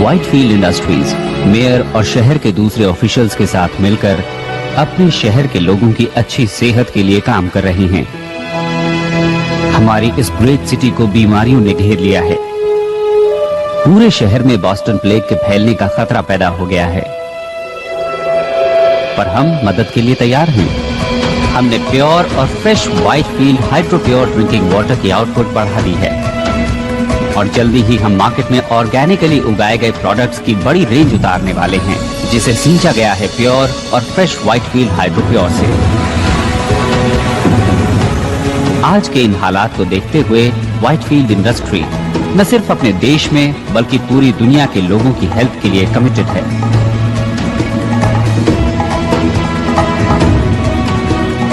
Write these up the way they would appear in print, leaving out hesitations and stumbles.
Whitefield industries mayor और शहर के दूसरे ऑफिशियल्स के साथ मिलकर अपने शहर के लोगों की अच्छी सेहत के लिए काम कर रहे हैं। हमारी इस ग्रेट सिटी को बीमारियों ने घेर लिया है। पूरे शहर में बॉस्टन प्लेग के फैलने का खतरा पैदा हो गया है, पर हम मदद के लिए तैयार हैं। हमने प्योर और fresh Whitefield hydro pure drinking water की आउटपुट बढ़ा दी है और जल्दी ही हम मार्केट में ऑर्गेनिकली उगाए गए प्रोडक्ट्स की बड़ी रेंज उतारने वाले हैं, जिसे सींचा गया है प्योर और फ्रेश व्हाइटफील्ड हाइड्रो प्योर से। आज के इन हालात को देखते हुए व्हाइटफील्ड इंडस्ट्री न सिर्फ अपने देश में बल्कि पूरी दुनिया के लोगों की हेल्थ के लिए कमिटेड है।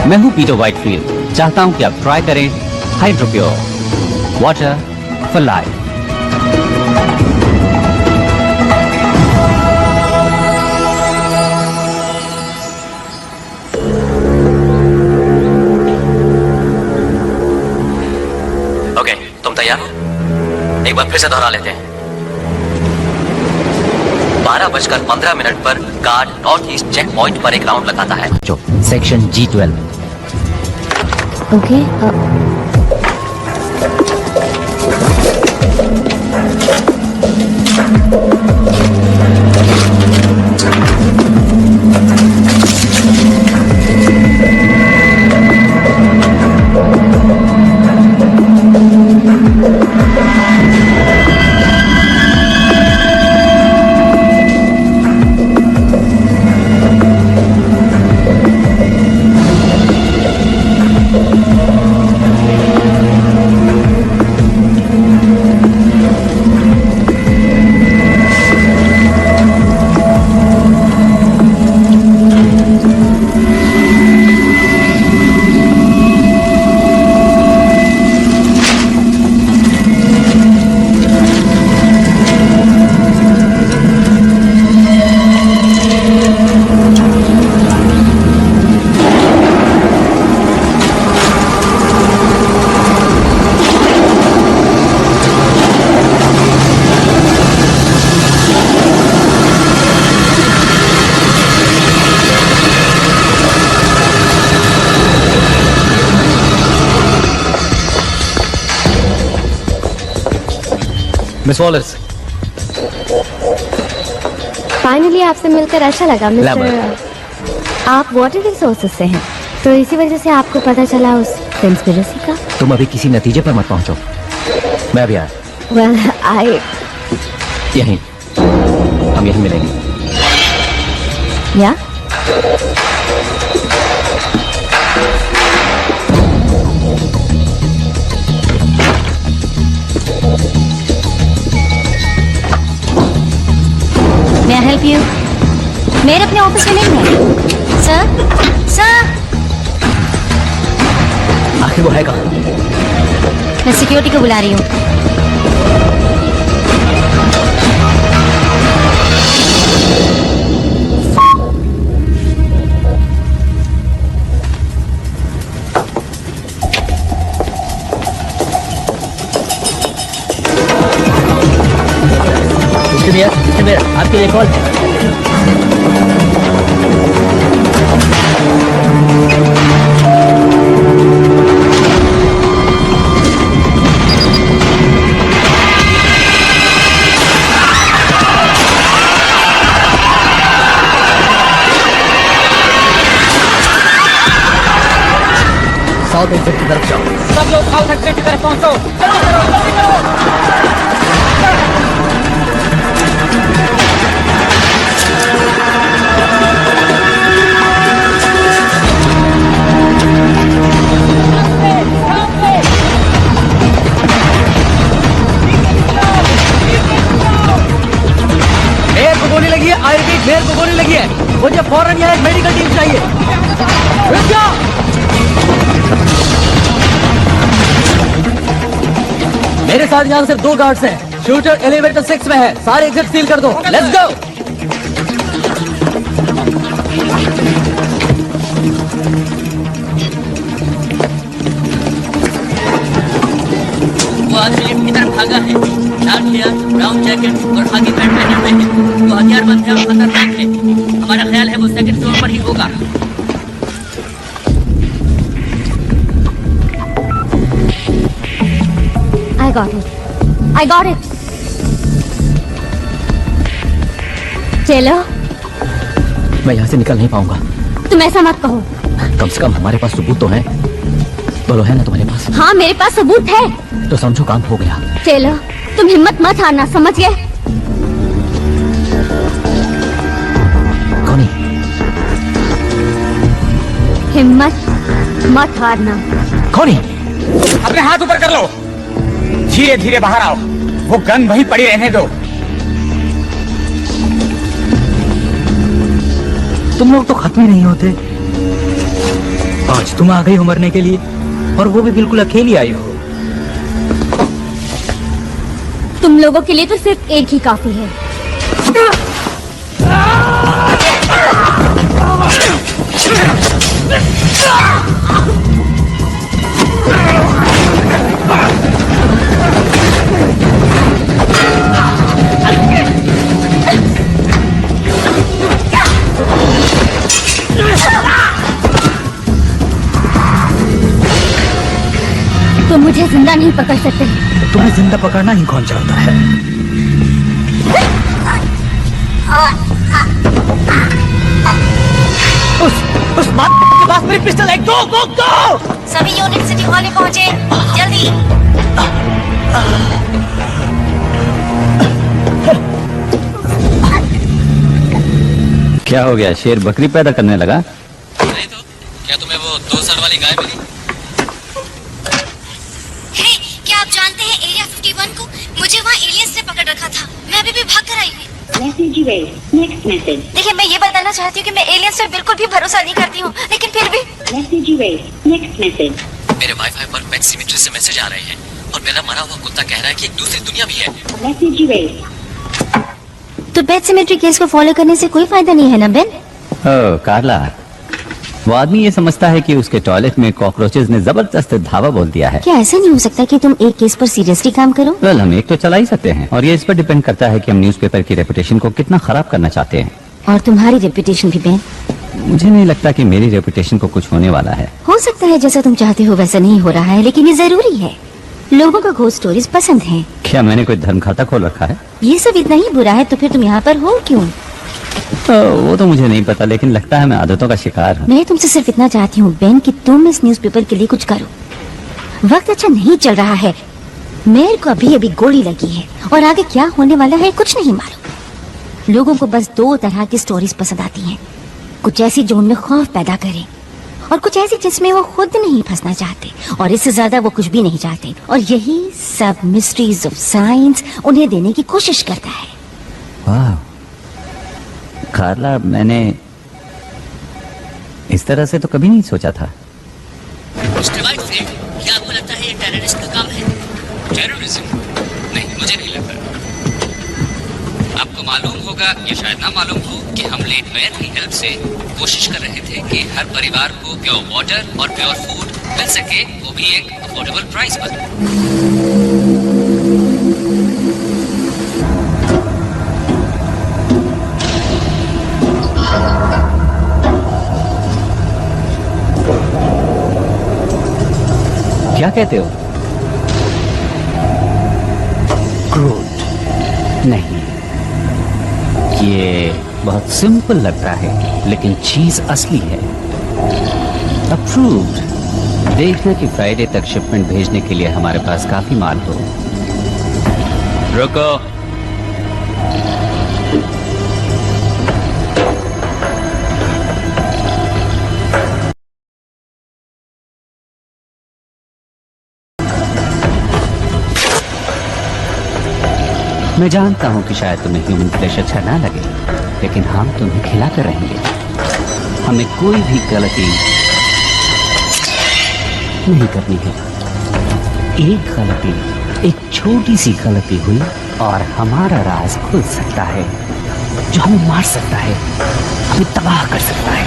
मैं हूं पीटर व्हाइटफील्ड। चाहता हूं कि आप ट्राई करें hydro pure water for life. Okay, तुम तैयार हो? एक बार फिर से दोहरा लेते हैं। 12:15 पर guard north east check point पर एक राउंड लगाता है। जो section G12। Okay, miss Wallers, finally आपसे मिलकर अच्छा लगा मिस्टर। आप वाटर रिसोर्सेज से हैं, तो इसी वजह से आपको पता चला उस कंस्पिरेसी का। तुम अभी किसी नतीजे पर मत पहुंचो, मैं अभी आया। वेल, आई यहीं, हम यहीं मिलेंगे। या May I help you? मेरे अपने ऑफिस में नहीं है। सर, आखिर वो है कहाँ? मैं सिक्योरिटी को बुला रही हूँ। मेरा आपके लिए कॉल है। साउथ एक्सिट की तरफ जाओ। सब लोग साउथ एक्सिट की तरफ पहुंचो। जल्दी करो, जल्दी करो। मेयर को गोली लगी है। मुझे फौरन यहाँ एक मेडिकल टीम चाहिए। रुक जाओ। मेरे साथ यहाँ सिर्फ 2 गार्ड्स हैं। शूटर एलिवेटर 6 में है। सारे एग्जिट सील कर दो। Let's go. वो आदमी लिफ्ट की तरफ भागा है। लाल चेयर, ब्राउन जैकेट और खाकी पैंट पहने हुए I got it. चलो। मैं यहाँ से निकल नहीं पाऊंगा। तुम ऐसा मत कहो। कम से कम हमारे पास सबूत तो है। बोलो, है ना तुम्हारे पास? हाँ, मेरे पास सबूत है। तो समझो काम हो गया। चलो, तुम हिम्मत मत हारना, समझ गए? कौन? हिम्मत मत हारना। कौन? अपने हाथ ऊपर कर लो। धीरे धीरे बाहर आओ। वो गन वहीं पड़ी रहने दो। तुम लोग तो खत्म ही नहीं होते। आज तुम आ गई हो मरने के लिए, और वो भी बिल्कुल अकेली आई हो। तुम लोगों के लिए तो सिर्फ एक ही काफी है। तुम मुझे जिंदा नहीं पकड़ सकते। तुम्हें जिंदा पकड़ना ही कौन चाहता है? उस बात के पास मेरी पिस्टल है। गो गो गो! सभी यूनिट सिटी हॉल में पहुंचे, जल्दी। क्या हो गया? शेर बकरी पैदा करने लगा? नहीं तो क्या तुम्हें वो 2 सर वाली गाय मिली? क्या आप जानते हैं एरिया 51 को? मुझे वहाँ एलियंस ने पकड़ रखा था। मैं अभी भी भाग कर आई हूँ। Next message. देखिए, मैं ये बताना चाहती हूँ कि मैं एलियंस पर बिल्कुल भी भरोसा नहीं करती हूँ, लेकिन फिर भी। Next message. मेरे वाईफाई पर पेट सिमेट्री से मैसेज आ रहे हैं, और मेरा मरा हुआ कुत्ता कह रहा है कि एक दूसरी दुनिया भी है। तो पेट सिमेट्री केस को फॉलो करने से कोई फायदा नहीं है ना बेन? ओह कार्ला, वो आदमी ये समझता है कि उसके टॉयलेट में कॉकरोचेस ने जबरदस्त धावा बोल दिया है। क्या ऐसा नहीं हो सकता कि तुम एक केस पर सीरियसली काम करो? वेल, हम एक तो चला ही सकते हैं, और ये इस पर डिपेंड करता है कि हम न्यूज़पेपर की रेपुटेशन को कितना खराब करना चाहते हैं। और तुम्हारी रेपुटेशन भी बेन? मुझे नहीं लगता कि मेरी रेपुटेशन को कुछ होने वाला है। हो सकता है जैसा तुम चाहते हो वैसा नहीं हो रहा है, लेकिन ये जरूरी है। लोगों को घोस्ट स्टोरीज पसंद है। क्या मैंने कोई धर्म खाता खोल रखा है? ये सब इतना ही बुरा है तो फिर तुम यहाँ पर हो क्यों? वो तो मुझे नहीं पता, लेकिन लगता है मैं आदतों का शिकार हूँ। मैं तुमसे सिर्फ इतना चाहती हूँ बेन कि तुम इस न्यूज़पेपर के लिए कुछ करो। वक्त अच्छा नहीं चल रहा है। मेयर को अभी अभी गोली लगी है, और आगे क्या होने वाला है कुछ नहीं मालूम। लोगों को बस 2 तरह की स्टोरीज पसंद आती हैं। कुछ ऐसी जो उनमें खौफ पैदा करें, और कुछ ऐसी जिसमें वो खुद नहीं फंसना चाहते, और इससे ज्यादा वो कुछ भी नहीं चाहते। और यही सब मिस्ट्रीज ऑफ साइंस उन्हें देने की कोशिश करता है। वाह कार्ला, मैंने इस तरह से तो कभी नहीं सोचा था। मिस्टर वाइटफील्ड, क्या आपको लगता है ये टेररिस्ट का काम है? टेररिज्म? नहीं, मुझे नहीं लगता। आपको मालूम होगा या शायद ना मालूम हो कि हम लेट मेयर की हेल्प से कोशिश कर रहे थे कि हर परिवार को प्योर वाटर और प्योर फूड मिल सके, वो भी एक अफोर्डेबल प्राइस पर। क्या कहते हो? क्रूड? नहीं, ये बहुत सिंपल लग रहा है, लेकिन चीज असली है। अप्रूव्ड। देखना कि फ्राइडे तक शिपमेंट भेजने के लिए हमारे पास काफी माल हो। रुको। मैं जानता हूं कि शायद तुम्हें ह्यूमन फ्लेश अच्छा ना लगे, लेकिन हम तुम्हें खिलाते रहेंगे। हमें कोई भी गलती नहीं करनी है। एक गलती, एक छोटी सी गलती हुई और हमारा राज खुल सकता है, जो हमें मार सकता है, हमें तबाह कर सकता है।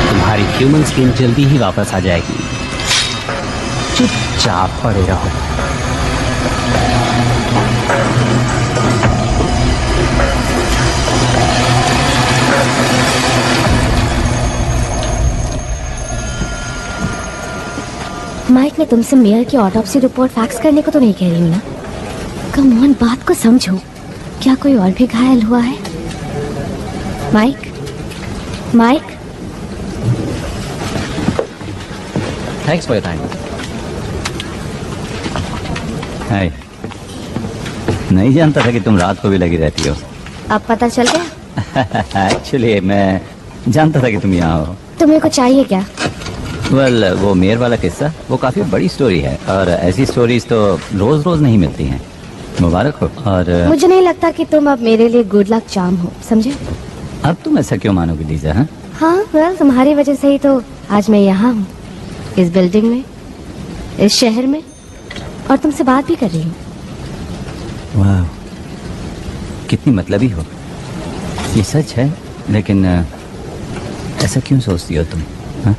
तुम्हारी ह्यूमन स्किन जल्दी ही वापस आ जाएगी। चुपचाप पड़े रहो। माइक ने तुमसे मेयर की ऑटोप्सी रिपोर्ट फैक्स करने को तो नहीं कह रही हूँ ना? कम ऑन, बात को समझो। क्या कोई और भी घायल हुआ है? Mike, Mike. Thanks for your time. Hi, नहीं जानता था कि तुम रात को भी लगी रहती हो। अब पता चल गया? एक्चुअली मैं जानता था कि तुम यहाँ हो। तुम्हें कुछ चाहिए क्या? वेल, वो मेयर वाला किस्सा वो काफी बड़ी स्टोरी है और ऐसी स्टोरीज तो रोज रोज नहीं मिलती हैं। मुबारक हो। और मुझे नहीं लगता कि तुम अब मेरे लिए गुड लक चार्म हो, समझे? अब तुम ऐसा क्यों मानोगे लीजा? हाँ, हाँ, वेल, तुम्हारी वजह से ही तो आज मैं यहाँ हूँ, इस बिल्डिंग में, इस शहर में, और तुमसे बात भी कर रही हूँ। वाह, कितनी मतलबी हो। ये सच है, लेकिन ऐसा क्यों सोचती हो तुम? हाँ?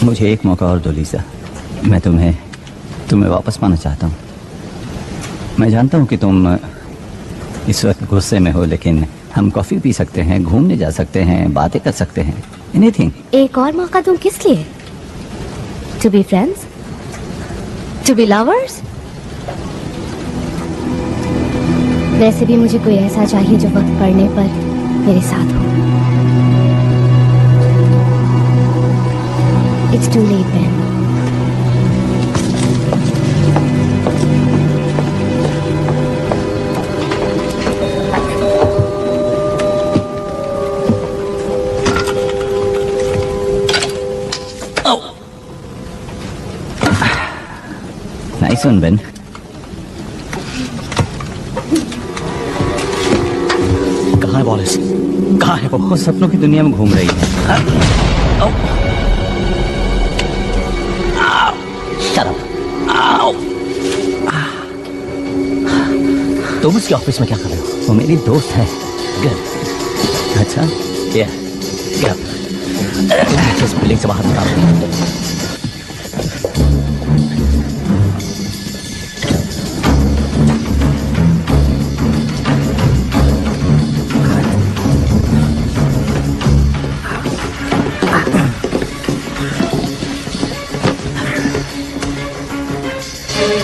मुझे एक मौका और दो लीजा। मैं तुम्हें वापस पाना चाहता हूँ। मैं जानता हूँ कि तुम इस वक्त गुस्से में हो, लेकिन हम कॉफी पी सकते हैं, घूमने जा सकते हैं, बातें कर सकते हैं, एनीथिंग। एक और मौका दूं किस लिए? To be friends, to be lovers. वैसे भी मुझे कोई ऐसा चाहिए जो वक्त पड़ने पर मेरे साथ हो। It's too late Ben. Nice one Ben. कहाँ है वॉलिस? कहाँ है वो सपनों की दुनिया में घूम रही है। Shut up. Ow. तुम उसके ऑफिस में क्या कर रहे हो? वो मेरी दोस्त है। Good. अच्छा, Yeah. Get up. तुम इस बिल्डिंग से बाहर निकालो।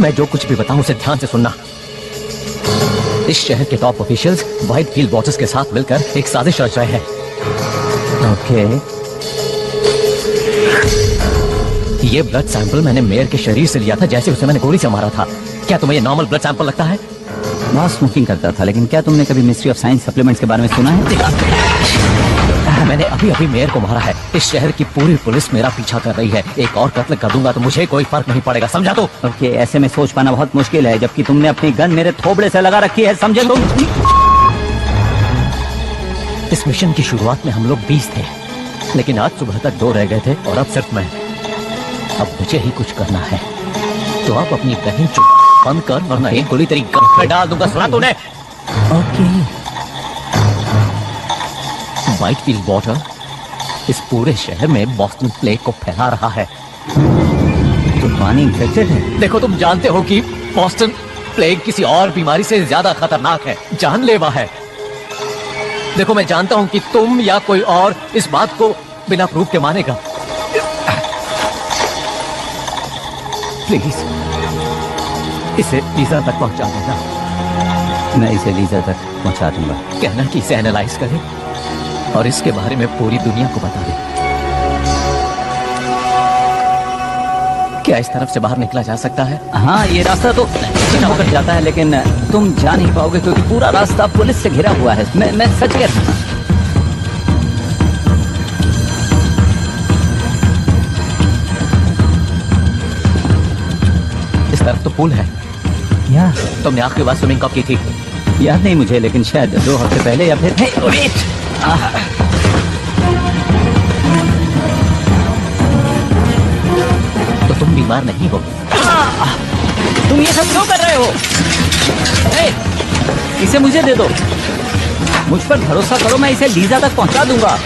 मैं जो कुछ भी बताऊं उसे ध्यान से सुनना। इस शहर के टॉप ऑफिशियल्स व्हाइटफील्ड वॉचर्स के साथ मिलकर एक साजिश रच रहे हैं। ओके। ये ब्लड सैंपल मैंने मेयर के शरीर से लिया था जैसे उसे मैंने गोली से मारा था। क्या तुम्हें ये नॉर्मल ब्लड सैंपल लगता है? बहुत स्मोकिंग करता था, लेकिन क्या तुमने कभी मिस्ट्री ऑफ साइंस सप्लीमेंट्स के बारे में सुना है? मैंने अभी अभी मेयर को मारा है। इस शहर की पूरी पुलिस मेरा पीछा कर रही है। एक और कत्ल कर दूंगा तो मुझे कोई फर्क नहीं पड़ेगा, समझा? तो ओके, ऐसे में सोच पाना बहुत मुश्किल है, जबकि तुमने अपनी गन मेरे थोबड़े से लगा रखी है, समझे तुम? इस मिशन की शुरुआत में हम लोग 20 थे, लेकिन आज सुबह तक 2 रह गए थे और अब सिर्फ मैं। अब मुझे ही कुछ करना है, तो अब अपनी बहन चुप बंद कर, वरना एक गोली तेरी गन में डाल दूंगा। सुना तूने? ओके। व्हाइटफील्ड वाटर इस पूरे शहर में बॉस्टन प्लेग को फैला रहा है। तो पानी इन्फेक्टेड है? देखो, तुम जानते हो कि बॉस्टन प्लेग किसी और बीमारी से ज्यादा खतरनाक है, जानलेवा है। देखो, मैं जानता हूं कि तुम या कोई और इस बात को बिना प्रूफ के मानेगा। प्लीज इसे लीजा तक पहुंचा देना। मैं इसे लीजा तक पहुंचा दूंगा। कहना कि इसे एनालाइज करे और इसके बारे में पूरी दुनिया को बता दे। क्या इस तरफ से बाहर निकला जा सकता है? हाँ, ये रास्ता तो होकर जाता है, लेकिन तुम जा नहीं पाओगे क्योंकि पूरा रास्ता पुलिस से घिरा हुआ है। मैं सच कह रहा हूँ। इस तरफ तो पुल है। यार, तुमने आखिरी बार स्विमिंग कब की थी? याद नहीं मुझे, लेकिन शायद 2 हफ्ते पहले या फिर तो तुम बीमार नहीं हो? तुम ये सब क्यों कर रहे हो? इसे मुझे दे दो। मुझ पर भरोसा करो, मैं इसे लीजा तक पहुंचा दूंगा।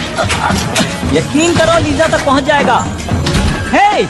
यकीन करो, लीजा तक पहुंच जाएगा। हे!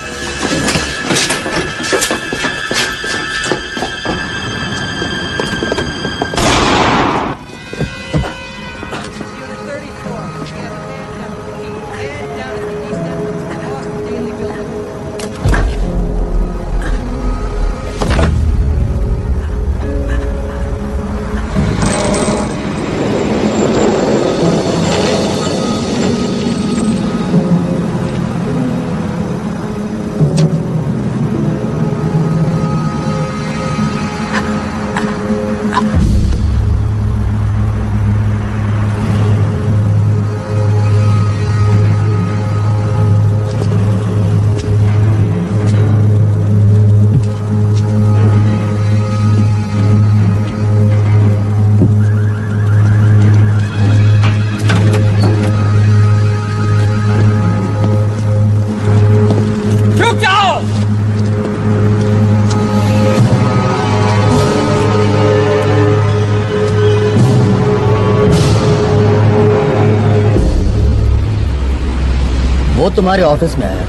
वो तुम्हारे ऑफिस में आया,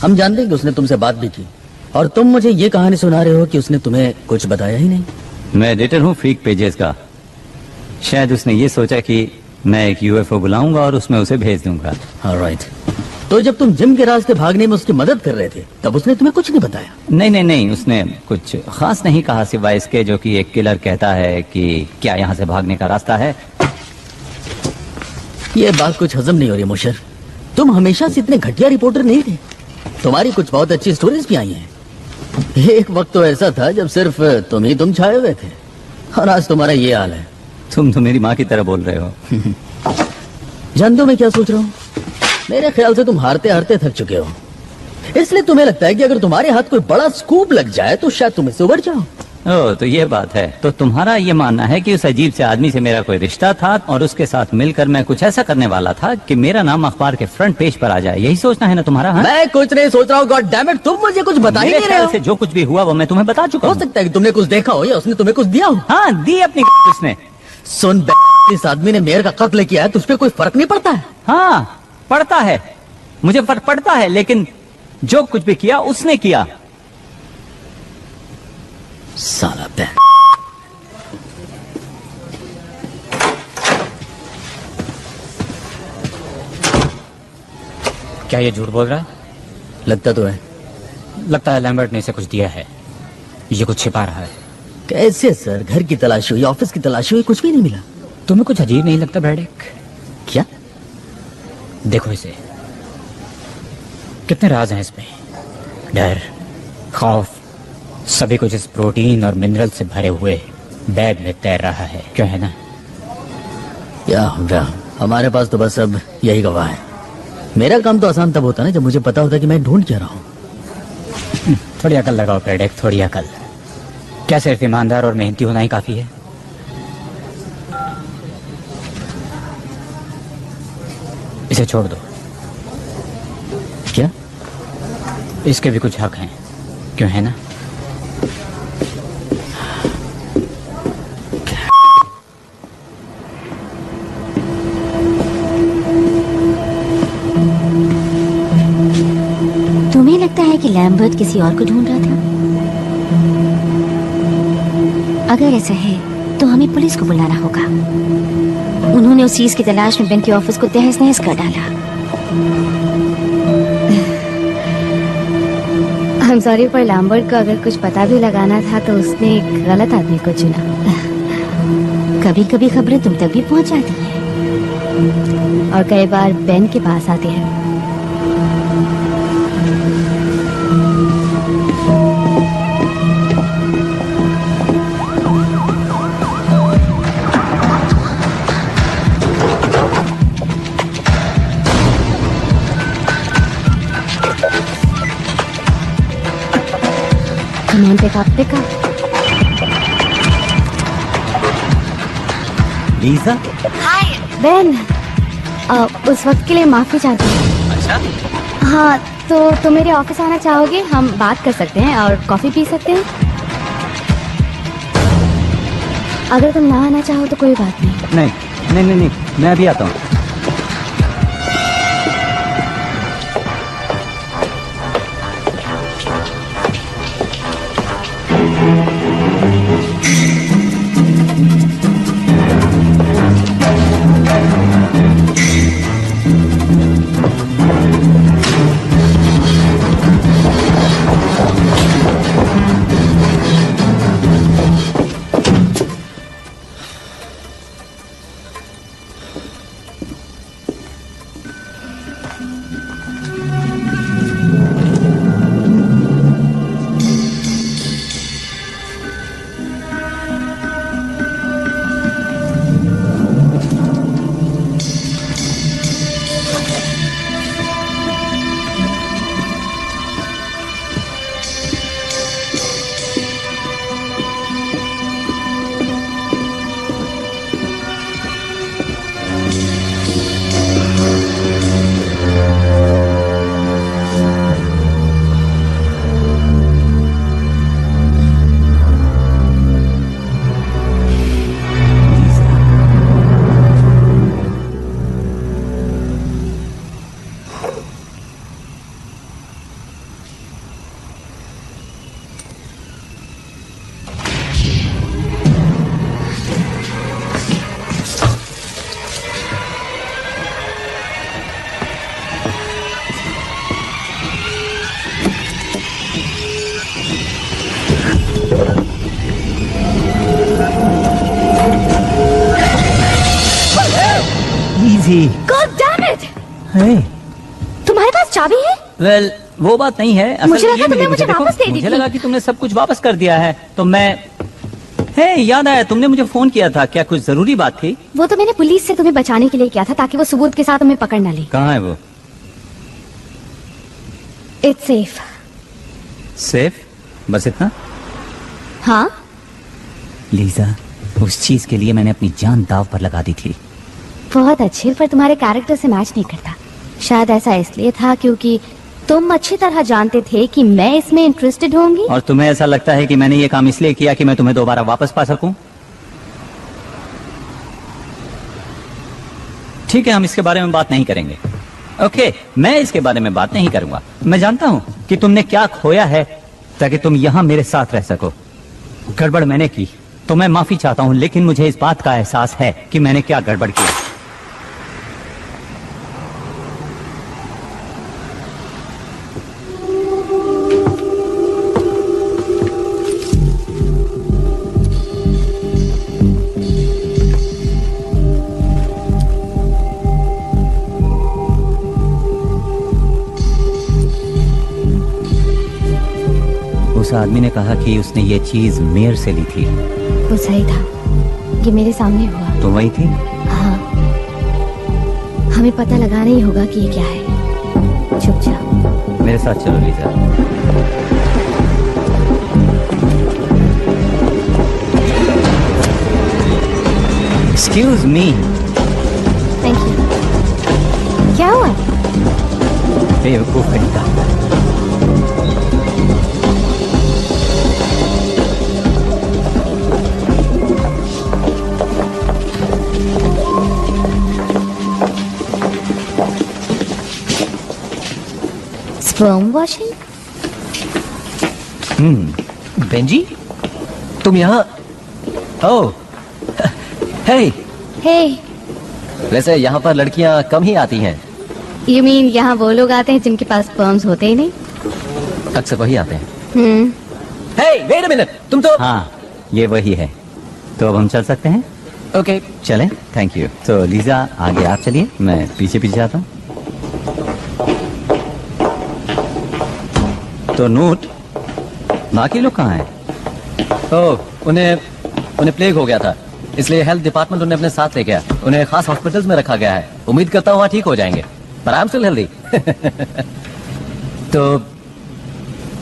हम जानते हैं कि उसने तुमसे बात भी की, और तुम मुझे ये कहानी सुना रहे हो कि उसने तुम्हें कुछ बताया ही नहीं। मैं एडिटर हूँ फ्रीक पेजेस का। शायद उसने ये सोचा कि मैं एक यूएफओ बुलाऊंगा और उसमें उसे भेज दूंगा। ऑलराइट। तो जब तुम जिम के रास्ते भागने में उसकी मदद कर रहे थे तब उसने तुम्हें कुछ नहीं बताया? नहीं, उसने कुछ खास नहीं कहा सिवाय इसके जो कि एक किलर कहता है कि क्या यहाँ से भागने का रास्ता है। ये बात कुछ हजम नहीं हो रही मुशर। तुम हमेशा से इतने घटिया रिपोर्टर नहीं थे। तुम्हारी कुछ बहुत अच्छी स्टोरीज भी आई हैं। एक वक्त तो ऐसा था जब सिर्फ तुम छाए हुए थे, और आज तुम्हारा ये हाल है। तुम तो मेरी माँ की तरह बोल रहे हो। जानते हो मैं क्या सोच रहा हूँ? मेरे ख्याल से तुम हारते हारते थक चुके हो, इसलिए तुम्हें लगता है कि अगर तुम्हारे हाथ कोई बड़ा स्कूप लग जाए तो शायद तुम इससे उबर जाओ। ओह, तो ये बात है। तो तुम्हारा ये मानना है कि उस अजीब से आदमी से मेरा कोई रिश्ता था और उसके साथ मिलकर मैं कुछ ऐसा करने वाला था कि मेरा नाम अखबार के फ्रंट पेज पर आ जाए। यही सोचना है ना तुम्हारा? हाँ? मैं कुछ नहीं सोच रहा हूँ। गॉड डैम इट, तुम मुझे कुछ बता ही मेरे नहीं रहे ख्याल हो। से जो कुछ भी हुआ वो मैं तुम्हें बता चुका हो हूँ। सकता है कि तुमने कुछ देखा हो या उसने तुम्हें कुछ दिया हो। हाँ, दी अपनी उसने। सुन, इस आदमी ने मेयर का कत्ल किया है, तुझ पे कोई फर्क नहीं पड़ता है? हाँ, पड़ता है, मुझे फर्क पड़ता है, लेकिन जो कुछ भी किया उसने किया। साला बैन। क्या ये झूठ बोल रहा है? लगता तो है। लगता है लैम्बर्ट ने इसे कुछ दिया है, ये कुछ छिपा रहा है। कैसे सर? घर की तलाशी हुई, ऑफिस की तलाशी हुई, कुछ भी नहीं मिला। तुम्हें कुछ अजीब नहीं लगता ब्रैडिक? क्या? देखो इसे, कितने राज हैं इसमें। डर, खौफ, सभी कुछ इस प्रोटीन और मिनरल से भरे हुए बैग में तैर रहा है। क्यों है ना? या हमारे पास तो बस अब यही गवाह है। मेरा काम तो आसान तब होता ना जब मुझे पता होता कि मैं ढूंढ क्या रहा हूँ। थोड़ी अकल लगाओ ब्रैडिक, थोड़ी अकल। क्या सिर्फ ईमानदार और मेहनती होना ही काफी है? इसे छोड़ दो। क्या? इसके भी कुछ हक हैं, क्यों है ना? तुम्हें लगता है कि लैम्बर्ट किसी और को ढूंढ रहा था? अगर ऐसा है तो हमें पुलिस को बुलाना होगा। उन्होंने उस चीज की तलाश में बैंक के ऑफिस को तहस नहस कर डाला। हम सॉरी, पर लैम्बर्ट को अगर कुछ पता भी लगाना था तो उसने एक गलत आदमी को चुना। कभी कभी खबरें तुम तक भी पहुंच जाती हैं और कई बार बेन के पास आती है। Come on, pick up. Lisa? Hi Ben, उस वक्त के लिए माफी चाहती हूँ। अच्छा, हाँ, तो तुम मेरे ऑफिस आना चाहोगे? हम बात कर सकते हैं और कॉफी पी सकते हैं। अगर तुम ना आना चाहो तो कोई बात नहीं। नहीं, मैं अभी आता हूँ। Easy. God damn it! Hey, तुम्हारे पास चाबी है? वेल वो बात नहीं है। असल मुझे में लगा ये तुमने मिली मुझे देखो, वापस दे दी मुझे थी। लगा कि तुमने सब कुछ वापस कर दिया है तो मैं। हे, याद आया तुमने मुझे फोन किया था, क्या कुछ जरूरी बात थी? वो तो मैंने पुलिस से तुम्हें बचाने के लिए किया था ताकि वो सबूत के साथ तुम्हें पकड़ न ले। कहाँ है वो? It's safe. सेफ? बस इतना? हाँ, लीजा, उस चीज के लिए मैंने अपनी जान दाव पर लगा दी थी। बहुत अच्छे, पर तुम्हारे कैरेक्टर से मैच नहीं करता। शायद ऐसा इसलिए था क्योंकि तुम अच्छी तरह जानते थे कि मैं इसमें इंटरेस्टेड होंगी। और तुम्हें ऐसा लगता है कि मैंने ये काम इसलिए किया कि मैं तुम्हें दोबारा वापस पा सकूं? ठीक है, हम इसके बारे में बात नहीं करेंगे। ओके, मैं इसके बारे में बात नहीं करूंगा। मैं जानता हूं कि तुमने क्या खोया है ताकि तुम यहां मेरे साथ रह सको। गड़बड़ मैंने की तो मैं माफी चाहता हूं, लेकिन मुझे इस बात का एहसास है कि मैंने क्या गड़बड़ किया। उस आदमी ने कहा कि उसने ये चीज मेयर से ली थी। वो सही था, ये मेरे सामने हुआ। तुम वही थी? हाँ, हमें पता लगाना ही होगा कि ये क्या है। चुप जाओ। मेरे साथ चलो Lisa. Excuse me. Thank you. क्या हुआ? बेवकूफ लड़का। Sperm washing? बेंजी, तुम यहाँ? ओह, हे। हे, वैसे यहाँ पर लड़कियाँ कम ही आती हैं। यू मीन यहाँ वो लोग आते हैं जिनके पास स्पर्म्स होते ही नहीं? अक्सर वही आते हैं। हम्म। हे, वेट अ मिनट, तुम तो। हाँ, ये वही है। तो अब हम चल सकते हैं? ओके। चलें। Thank you. तो लीजा, आगे आप चलिए, मैं पीछे पीछे जाता हूँ। तो नोट, बाकी लोग कहाँ हैं? ओह, उन्हें प्लेग हो गया था, इसलिए हेल्थ डिपार्टमेंट उन्हें अपने साथ ले गया। उन्हें खास हॉस्पिटल्स में रखा गया है। उम्मीद करता हूँ वहाँ ठीक हो जाएंगे, पर आई एम स्टिल हेल्दी। तो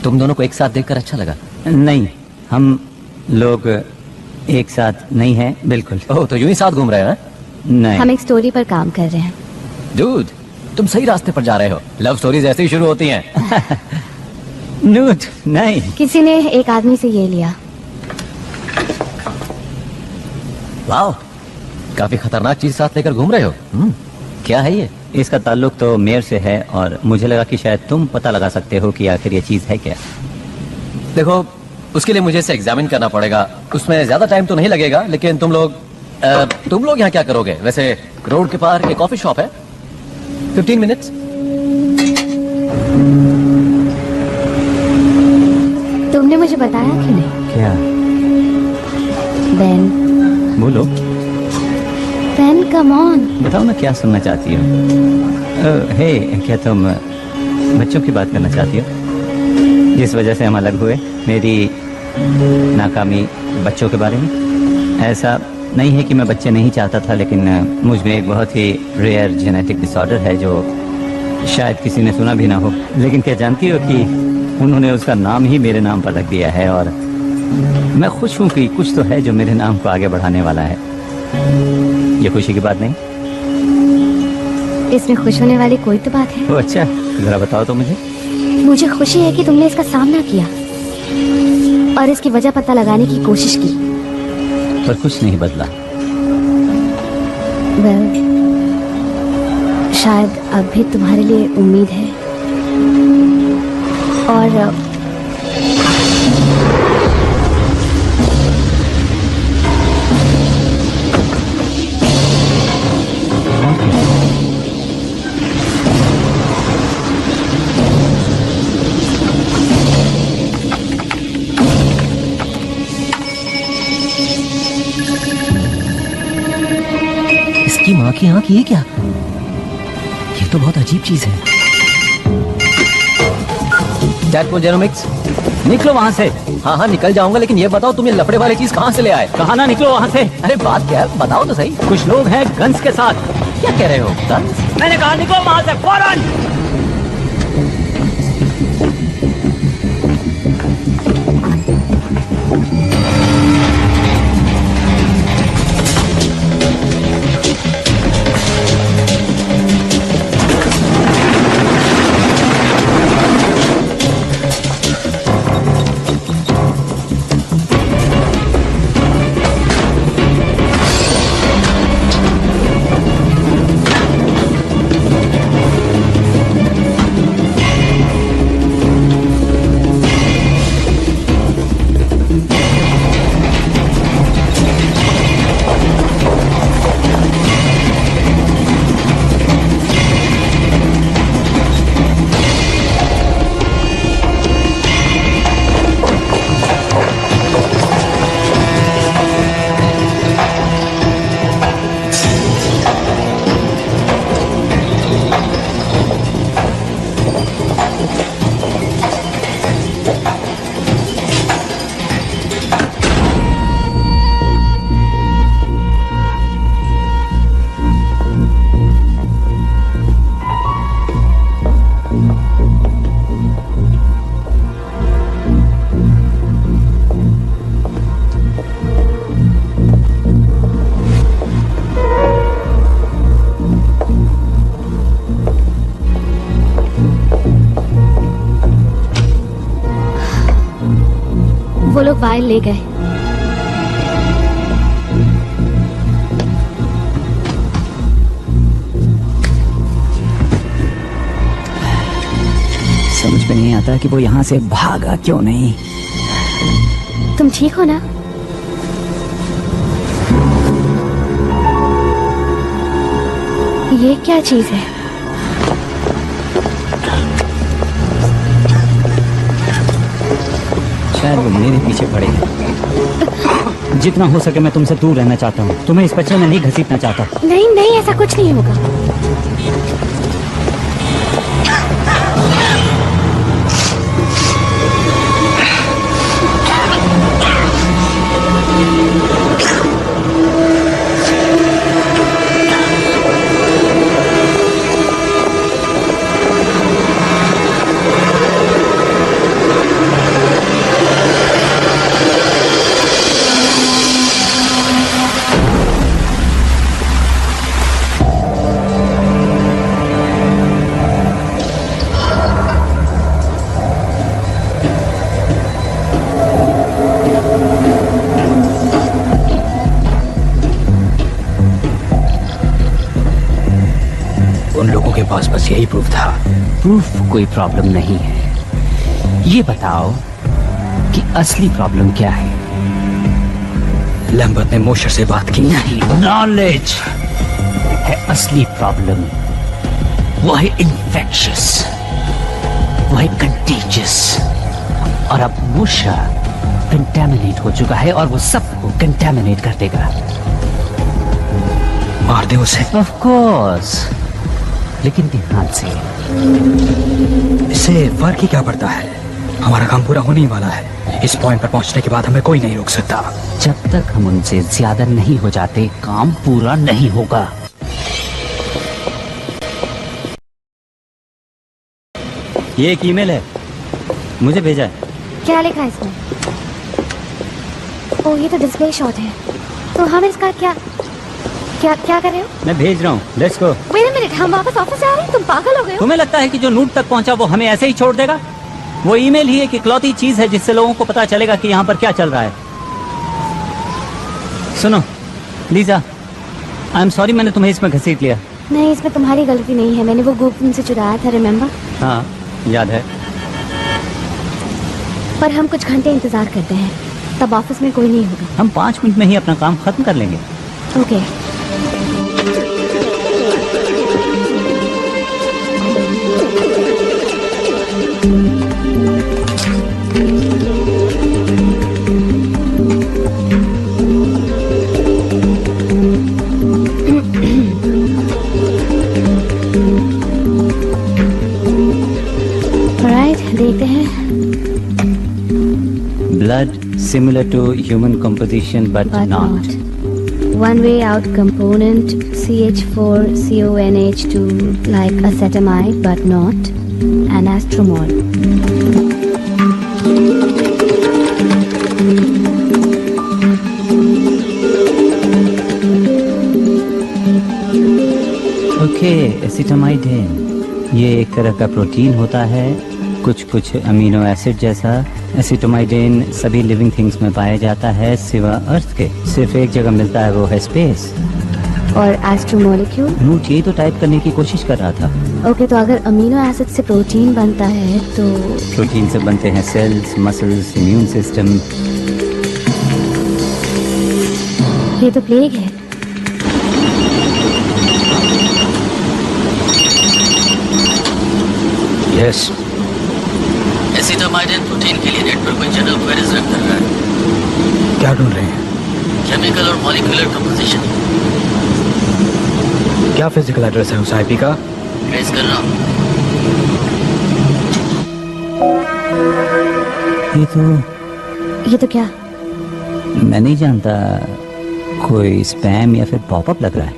तुम दोनों को एक साथ देखकर अच्छा लगा? नहीं, हम लोग एक साथ नहीं हैं, बिल्कुल। ओह, तो यूं ही साथ घूम रहे हैं? नहीं। हम एक स्टोरी पर काम कर रहे हैं। डूड, तुम सही रास्ते पर जा रहे हो। लव स्टोरीज ऐसे ही शुरू होती हैं। नूट, नहीं। किसी ने एक आदमी से ये लिया। वाह, काफी खतरनाक चीज साथ लेकर घूम रहे हो। क्या है ये? इसका ताल्लुक तो मेयर से है और मुझे लगा कि शायद तुम पता लगा सकते हो कि आखिर ये चीज है क्या। देखो, उसके लिए मुझे इसे एग्जामिन करना पड़ेगा। उसमें ज्यादा टाइम तो नहीं लगेगा, लेकिन तुम लोग यहाँ क्या करोगे? वैसे रोड के पार एक कॉफी शॉप है, 15 मिनट्स। तुमने मुझे बताया कि नहीं? क्या? बेन। बोलो। Ben, come on. बताओ ना, क्या सुनना चाहती हो? हे, क्या तुम बच्चों की बात करना चाहती हो? जिस वजह से हम अलग हुए, मेरी नाकामी बच्चों के बारे में? ऐसा नहीं है कि मैं बच्चे नहीं चाहता था, लेकिन मुझ में एक बहुत ही रेयर जेनेटिक डिसऑर्डर है जो शायद किसी ने सुना भी ना हो। लेकिन क्या जानती हो कि उन्होंने उसका नाम ही मेरे नाम पर रख दिया है, और मैं खुश हूँ कि कुछ तो है जो मेरे नाम को आगे बढ़ाने वाला है। ये खुशी की बात नहीं? इसमें खुश होने वाली कोई तो बात है। वो अच्छा, जरा बताओ तो मुझे। मुझे खुशी है कि तुमने इसका सामना किया और इसकी वजह पता लगाने की कोशिश की। पर कुछ नहीं बदला। वेल, शायद अब भी तुम्हारे लिए उम्मीद है। और इसकी माँ की आँख ये क्या? तो बहुत अजीब चीज है। जेरोमिक्स, निकलो वहाँ से। हाँ हाँ निकल जाऊंगा, लेकिन ये बताओ तुम ये लफड़े वाली चीज कहाँ से ले आए? कहा ना निकलो वहाँ से। अरे बात क्या है, बताओ तो सही। कुछ लोग हैं गन्स के साथ। क्या कह रहे हो? गन्स? मैंने कहा निकलो वहाँ से फौरन। वो लोग वायल ले गए। समझ में नहीं आता कि वो यहाँ से भागा क्यों नहीं। तुम ठीक हो ना? ये क्या चीज है? शायद वो मेरे पीछे पड़े हैं। जितना हो सके मैं तुमसे दूर रहना चाहता हूँ। तुम्हें इस बच्चे में नहीं घसीटना चाहता। नहीं नहीं, ऐसा कुछ नहीं होगा। बस यही प्रूफ था। प्रूफ कोई प्रॉब्लम नहीं है। ये बताओ कि असली प्रॉब्लम क्या है? लैम्बर्ट ने मोशर से बात की। नहीं, नॉलेज है असली प्रॉब्लम। वो है इन्फेक्शियस, वो है कंटेजियस। और अब मोशर कंटेमिनेट हो चुका है और वो सबको कंटेमिनेट कर देगा। मार दे उसे। ऑफ कोर्स, लेकिन ध्यान से। इससे फर्क ही क्या पड़ता है? हमारा काम पूरा होने ही वाला है। इस पॉइंट पर पहुंचने के बाद हमें कोई नहीं रोक सकता। जब तक हम उनसे ज्यादा नहीं हो जाते, काम पूरा नहीं होगा। ये एक ईमेल है, मुझे भेजा है। क्या लिखा है इसमें? ओ, ये तो डिस्प्ले शॉट है। तो हम इसका क्या क्या क्या कर रहे हो? मैं भेज रहा हूँ। Let's go. Wait a minute, हम वापस ऑफिस आ रहे हैं? तुम पागल हो गए हो? तुम्हें लगता है कि जो नूट तक पहुंचा वो हमें ऐसे ही छोड़ देगा? वो ईमेल ही एक इकलौती चीज है जिससे लोगों को पता चलेगा कि यहाँ पर क्या चल रहा है। सुनो लीजा, आई एम सॉरी मैंने तुम्हें इसमें घसीट लिया। नहीं, इसमें तुम्हारी गलती नहीं है। मैंने वो गुप्त उनसे चुराया था, रिमेम्बर? हाँ याद है। पर हम कुछ घंटे इंतजार करते हैं, तब ऑफिस में कोई नहीं होगा। हम 5 मिनट में ही अपना काम खत्म कर लेंगे। ओके। देखते हैं। Blood similar to human composition but not. One way out component CH4CONH2 like acetamide but not anastromol. Okay, एसिटामाइडेन ये एक तरह का प्रोटीन होता है, कुछ अमीनो एसिड जैसा। एसिटामाइडेन सभी लिविंग थिंग्स में पाया जाता है सिवा अर्थ के। सिर्फ एक जगह मिलता है, वो है स्पेस। और एस्ट्रोमोलिक्यूल? नोट यही तो टाइप करने की कोशिश कर रहा था। ओके, तो अगर अमीनो एसिड से प्रोटीन बनता है तो प्रोटीन से बनते हैं सेल्स, मसल्स, इम्यून सिस्टम। ये तो प्लेग है। यस, एसिटामाइडेन प्रोटीन के लिए नेटवर्क में जनरल क्वेरीज रन कर रहा है। क्या ढूंढ रहे हैं? केमिकल और मॉलिक्यूलर कंपोजिशन। क्या फिजिकल एड्रेस है उस आईपी का? ट्रेस कर रहा हूँ। ये तो क्या? मैं नहीं जानता, कोई स्पैम या फिर पॉपअप लग रहा है।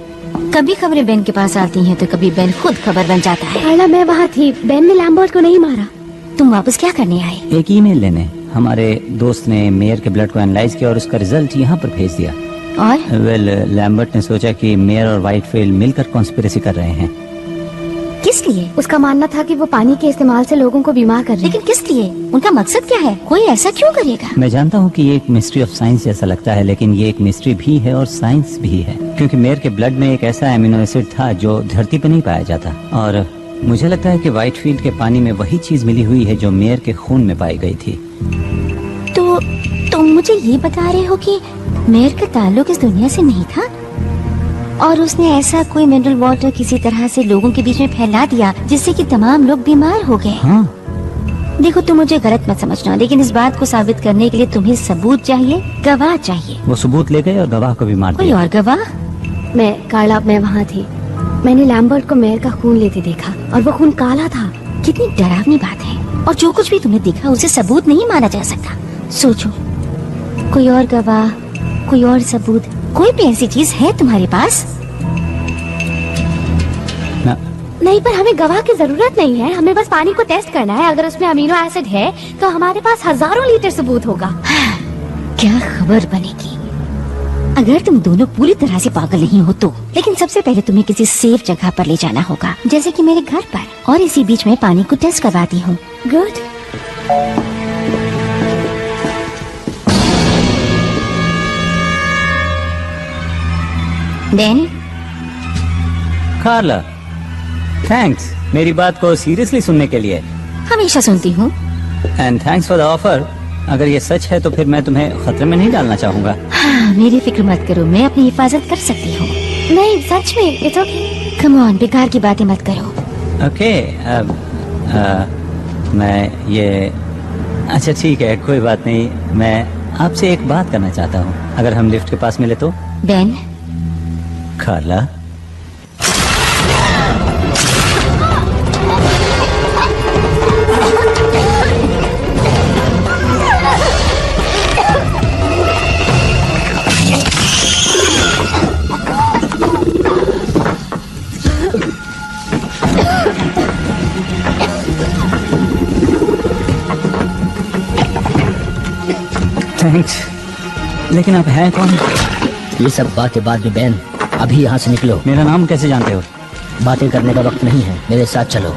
कभी खबरें बेन के पास आती हैं तो कभी बेन खुद खबर बन जाता है। कार्ला, मैं वहाँ थी। बेन ने लैम्बर्ट को नहीं मारा। तुम वापस क्या करने आए? एक ईमेल लेने। हमारे दोस्त ने मेयर के ब्लड को एनालाइज किया और उसका रिजल्ट यहाँ पर भेज दिया। और लैम्बर्ट ने सोचा कि मेयर और व्हाइटफील्ड मिलकर कॉन्स्पिरेसी कर रहे हैं। किस लिए? उसका मानना था कि वो पानी के इस्तेमाल से लोगों को बीमार कर रहे हैं। लेकिन किस लिए? उनका मकसद क्या है? कोई ऐसा क्यों करेगा? मैं जानता हूँ कि ये एक मिस्ट्री ऑफ साइंस जैसा लगता है, लेकिन ये एक मिस्ट्री भी है और साइंस भी है, क्योंकि मेयर के ब्लड में एक ऐसा एमिनो एसिड था जो धरती पर नहीं पाया जाता। और मुझे लगता है कि व्हाइटफील्ड के पानी में वही चीज मिली हुई है जो मेयर के खून में पाई गई थी। तो तुम मुझे ये बता रहे हो कि मेयर का ताल्लुक इस दुनिया से नहीं था और उसने ऐसा कोई मिनरल वाटर किसी तरह से लोगों के बीच में फैला दिया जिससे कि तमाम लोग बीमार हो गए। हाँ। देखो, तुम मुझे गलत मत समझना, लेकिन इस बात को साबित करने के लिए तुम्हें सबूत चाहिए, गवाह चाहिए। वो सबूत ले गए और गवाह को भी मार कोई दिया। और गवाह? मैं वहाँ थी। मैंने लैम्बर्ट को मेयर का खून लेते देखा और वो खून काला था। कितनी डरावनी बात है। और जो कुछ भी तुमने देखा उसे सबूत नहीं माना जा सकता। सोचो, कोई और गवाह, कोई और सबूत, कोई भी ऐसी चीज है तुम्हारे पास? नहीं, पर हमें गवाह की जरूरत नहीं है। हमें बस पानी को टेस्ट करना है। अगर उसमें अमीनो एसिड है तो हमारे पास हजारों लीटर सबूत होगा। क्या खबर बनेगी अगर तुम दोनों पूरी तरह से पागल नहीं हो तो। लेकिन सबसे पहले तुम्हें किसी सेफ जगह पर ले जाना होगा, जैसे कि मेरे घर पर, और इसी बीच में पानी को टेस्ट करवाती हूँ। गुड। देन कार्ला, थैंक्स मेरी बात को सीरियसली सुनने के लिए। हमेशा सुनती हूँ। And thanks for the offer. अगर ये सच है तो फिर मैं तुम्हें खतरे में नहीं डालना चाहूँगा। हाँ, मेरी फिक्र मत करो, मैं अपनी हिफाजत कर सकती हूँ। नहीं, सच में, इट्स ओके। कम ऑन, बेकार की बातें मत करो। ओके, मैं ये अच्छा ठीक है, कोई बात नहीं। मैं आपसे एक बात करना चाहता हूँ, अगर हम लिफ्ट के पास मिले तो। बेन, कार्ला, थैंक्स। लेकिन आप हैं कौन? ये सब बातें बाद में बैन, अभी यहाँ से निकलो। मेरा नाम कैसे जानते हो? बातें करने का वक्त नहीं है, मेरे साथ चलो।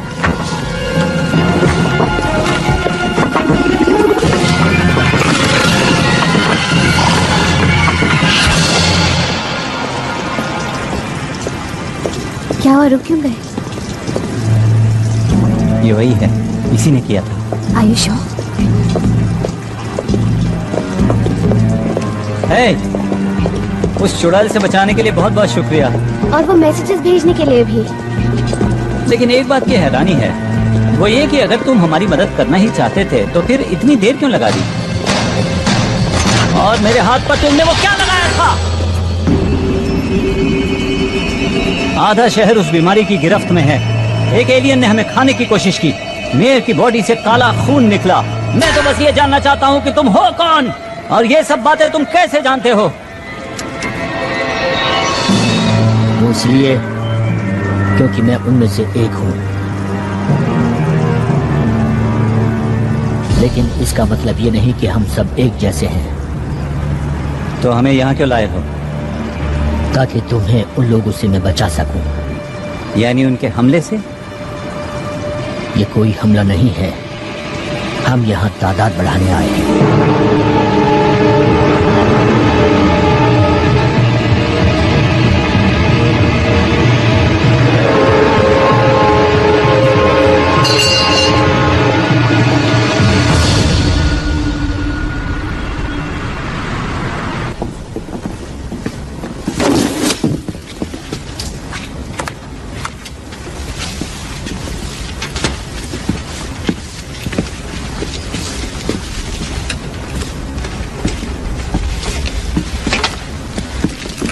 क्या हुआ, रुक क्यों गए? ये वही है, इसी ने किया था। Are you sure? हे, उस चुड़ैल से बचाने के लिए बहुत बहुत शुक्रिया। और वो मैसेजेस भेजने के लिए भी। लेकिन एक बात की हैरानी है, वो ये कि अगर तुम हमारी मदद करना ही चाहते थे तो फिर इतनी देर क्यों लगा दी? और मेरे हाथ पर तुमने वो क्या लगाया था? आधा शहर उस बीमारी की गिरफ्त में है। एक एलियन ने हमें खाने की कोशिश की। मेयर की बॉडी से काला खून निकला। मैं तो बस ये जानना चाहता हूँ कि तुम हो कौन और ये सब बातें तुम कैसे जानते हो? वो इसलिए क्योंकि मैं उनमें से एक हूं। लेकिन इसका मतलब ये नहीं कि हम सब एक जैसे हैं। तो हमें यहाँ क्यों लाए हो? ताकि तुम्हें उन लोगों से मैं बचा सकूं। यानी उनके हमले से? ये कोई हमला नहीं है, हम यहाँ तादाद बढ़ाने आए हैं।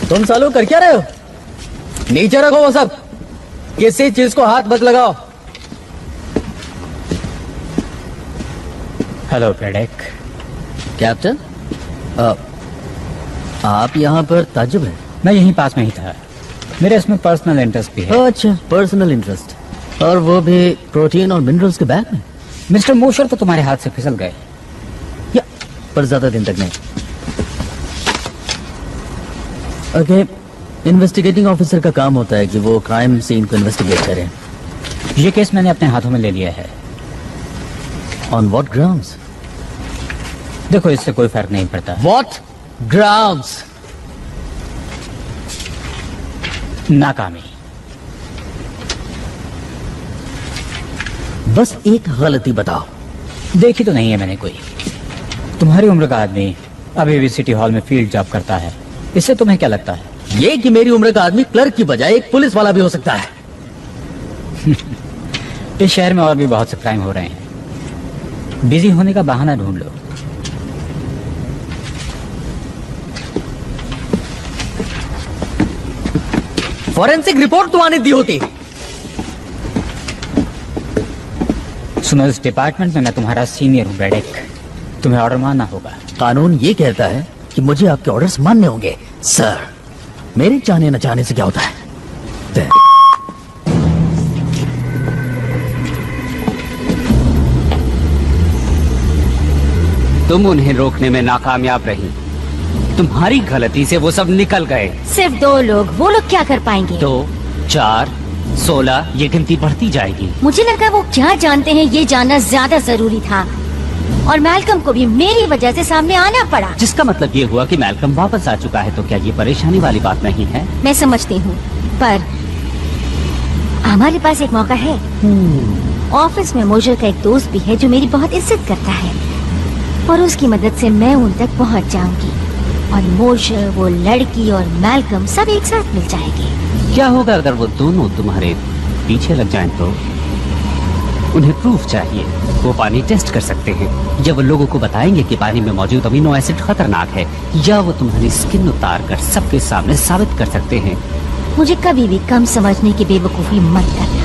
तुम सालों कर क्या रहे हो? नीचे रखो वो सब, किसी चीज को हाथ मत लगाओ। हेलो ब्रैडेक। कैप्टन, आप यहाँ पर ताज्जुब है? मैं यहीं पास में ही था, मेरे इसमें पर्सनल इंटरेस्ट भी है। अच्छा, पर्सनल इंटरेस्ट, और वो भी प्रोटीन और मिनरल्स के बैग में। मिस्टर मोशर तो तुम्हारे हाथ से फिसल गए। या पर ज्यादा दिन तक नहीं। ओके, इन्वेस्टिगेटिंग ऑफिसर का काम होता है कि वो क्राइम सीन को इन्वेस्टिगेट करें। ये केस मैंने अपने हाथों में ले लिया है। On what grounds? देखो, इससे कोई फर्क नहीं पड़ता। What grounds? नाकामी। बस एक गलती बताओ। देखी तो नहीं है मैंने कोई। तुम्हारी उम्र का आदमी अभी भी सिटी हॉल में फील्ड जॉब करता है, इससे तुम्हें क्या लगता है? ये कि मेरी उम्र का आदमी क्लर्क की बजाय एक पुलिस वाला भी हो सकता है। इस शहर में और भी बहुत से क्राइम हो रहे हैं, बिजी होने का बहाना ढूंढ लो। फॉरेंसिक रिपोर्ट तो आने दी होती। सुनो, इस डिपार्टमेंट में मैं तुम्हारा सीनियर हूँ ब्रैडेक, तुम्हें ऑर्डर मानना होगा। कानून ये कहता है कि मुझे आपके ऑर्डर्स मानने होंगे। सर, मेरे चाहने न चाहने से क्या होता है? तुम उन्हें रोकने में नाकामयाब रही, तुम्हारी गलती से वो सब निकल गए। सिर्फ 2 लोग, वो लोग क्या कर पाएंगे? 2, 4, 16, ये गिनती बढ़ती जाएगी। मुझे लगा वो क्या जानते हैं ये जानना ज्यादा जरूरी था, और मैल्कम को भी मेरी वजह से सामने आना पड़ा। जिसका मतलब ये हुआ कि मैल्कम वापस आ चुका है, तो क्या ये परेशानी वाली बात नहीं है? मैं समझती हूँ, पर हमारे पास एक मौका है। ऑफिस में मोशर का एक दोस्त भी है जो मेरी बहुत इज्जत करता है, और उसकी मदद से मैं उन तक पहुँच जाऊंगी, और मोशर, वो लड़की और मैल्कम सब एक साथ मिल जाएंगे। क्या होगा अगर वो दोनों तुम्हारे पीछे लग जाएं तो? उन्हें प्रूफ चाहिए। वो पानी टेस्ट कर सकते हैं, या वो लोगों को बताएंगे कि पानी में मौजूद अमीनो एसिड खतरनाक है, या वो तुम्हारी स्किन उतार कर सबके सामने साबित कर सकते हैं। मुझे कभी भी कम समझने की बेवकूफी मत करना।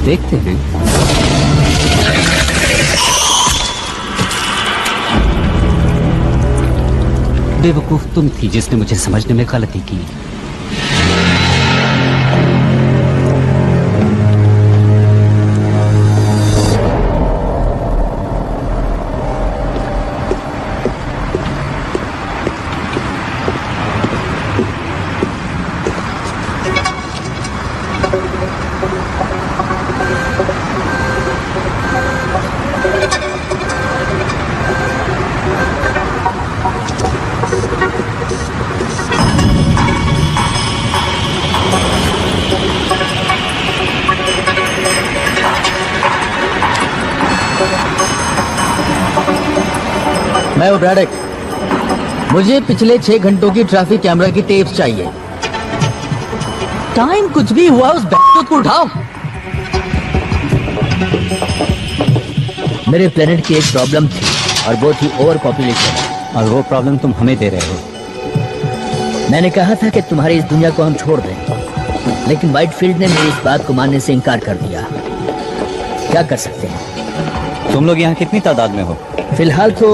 देखते हैं। बेवकूफ तुम थी जिसने मुझे समझने में गलती की। मैं हूं ब्रैडेक। मुझे पिछले 6 घंटों की ट्रैफिक कैमरा की टेप्स चाहिए। टाइम कुछ भी हुआ, उस बैग को उठाओ। मेरे प्लेनेट की एक प्रॉब्लम थी, और वो थी ओवर पॉपुलेशन। और वो प्रॉब्लम तुम हमें दे रहे हो। मैंने कहा था कि तुम्हारी इस दुनिया को हम छोड़ दें, लेकिन वाइटफील्ड ने मेरी इस बात को मानने से इनकार कर दिया। क्या कर सकते हैं? तुम लोग यहाँ कितनी तादाद में हो? फिलहाल तो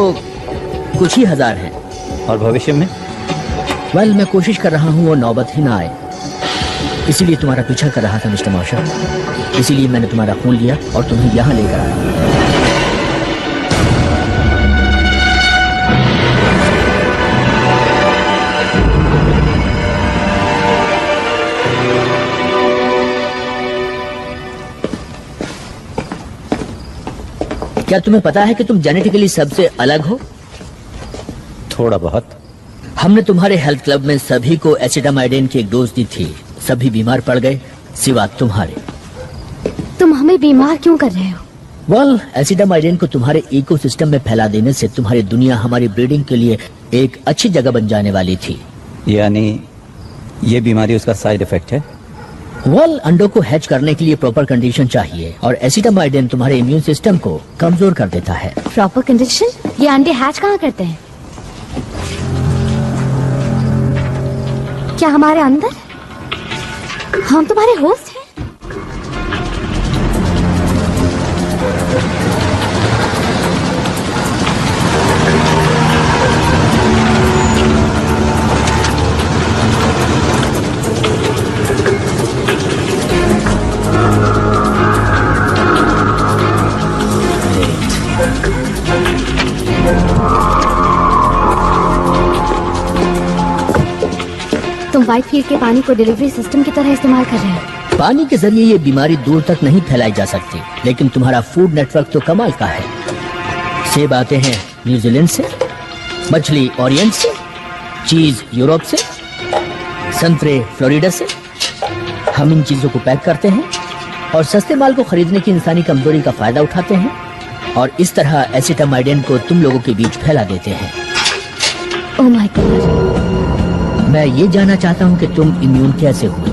कुछ ही हजार हैं। और भविष्य में? मैं कोशिश कर रहा हूँ वो नौबत ही ना आए, इसीलिए तुम्हारा पीछा कर रहा था मिस्टर मार्शल। इसीलिए मैंने तुम्हारा खून लिया और तुम्हें यहाँ लेकर आया। क्या तुम्हें पता है कि तुम जेनेटिकली सबसे अलग हो? थोड़ा बहुत। हमने तुम्हारे हेल्थ क्लब में सभी को एसिटामाइडिन की एक डोज दी थी। सभी बीमार पड़ गए सिवा तुम्हारे। तुम हमें बीमार क्यों कर रहे हो? एसिटामाइडिन को तुम्हारे इकोसिस्टम में फैला देने से तुम्हारी दुनिया हमारी ब्रीडिंग के लिए एक अच्छी जगह बन जाने वाली थी। यानी ये बीमारी उसका साइड इफेक्ट है? अंडों को हैच करने के लिए प्रॉपर कंडीशन चाहिए और एसिटामाइडिन तुम्हारे इम्यून सिस्टम को कमजोर कर देता है। Proper condition? ये अंडे हैच कहाँ करते हैं? क्या हमारे अंदर? हम तुम्हारे होस्ट हैं? तुम वाइटफील्ड के पानी को डिलीवरी सिस्टम की तरह इस्तेमाल कर रहे हो। पानी के जरिए ये बीमारी दूर तक नहीं फैलाई जा सकती, लेकिन तुम्हारा फूड नेटवर्क तो कमाल का है। सेब आते हैं न्यूजीलैंड से, मछली ओरिएंट से, चीज यूरोप से, संतरे फ्लोरिडा से। हम इन चीजों को पैक करते हैं और सस्ते माल को खरीदने की इंसानी कमजोरी का फायदा उठाते हैं और इस तरह एसिटामाइडिन को तुम लोगों के बीच फैला देते हैं। Oh my God. मैं ये जानना चाहता हूँ कि तुम इम्यून कैसे हुए,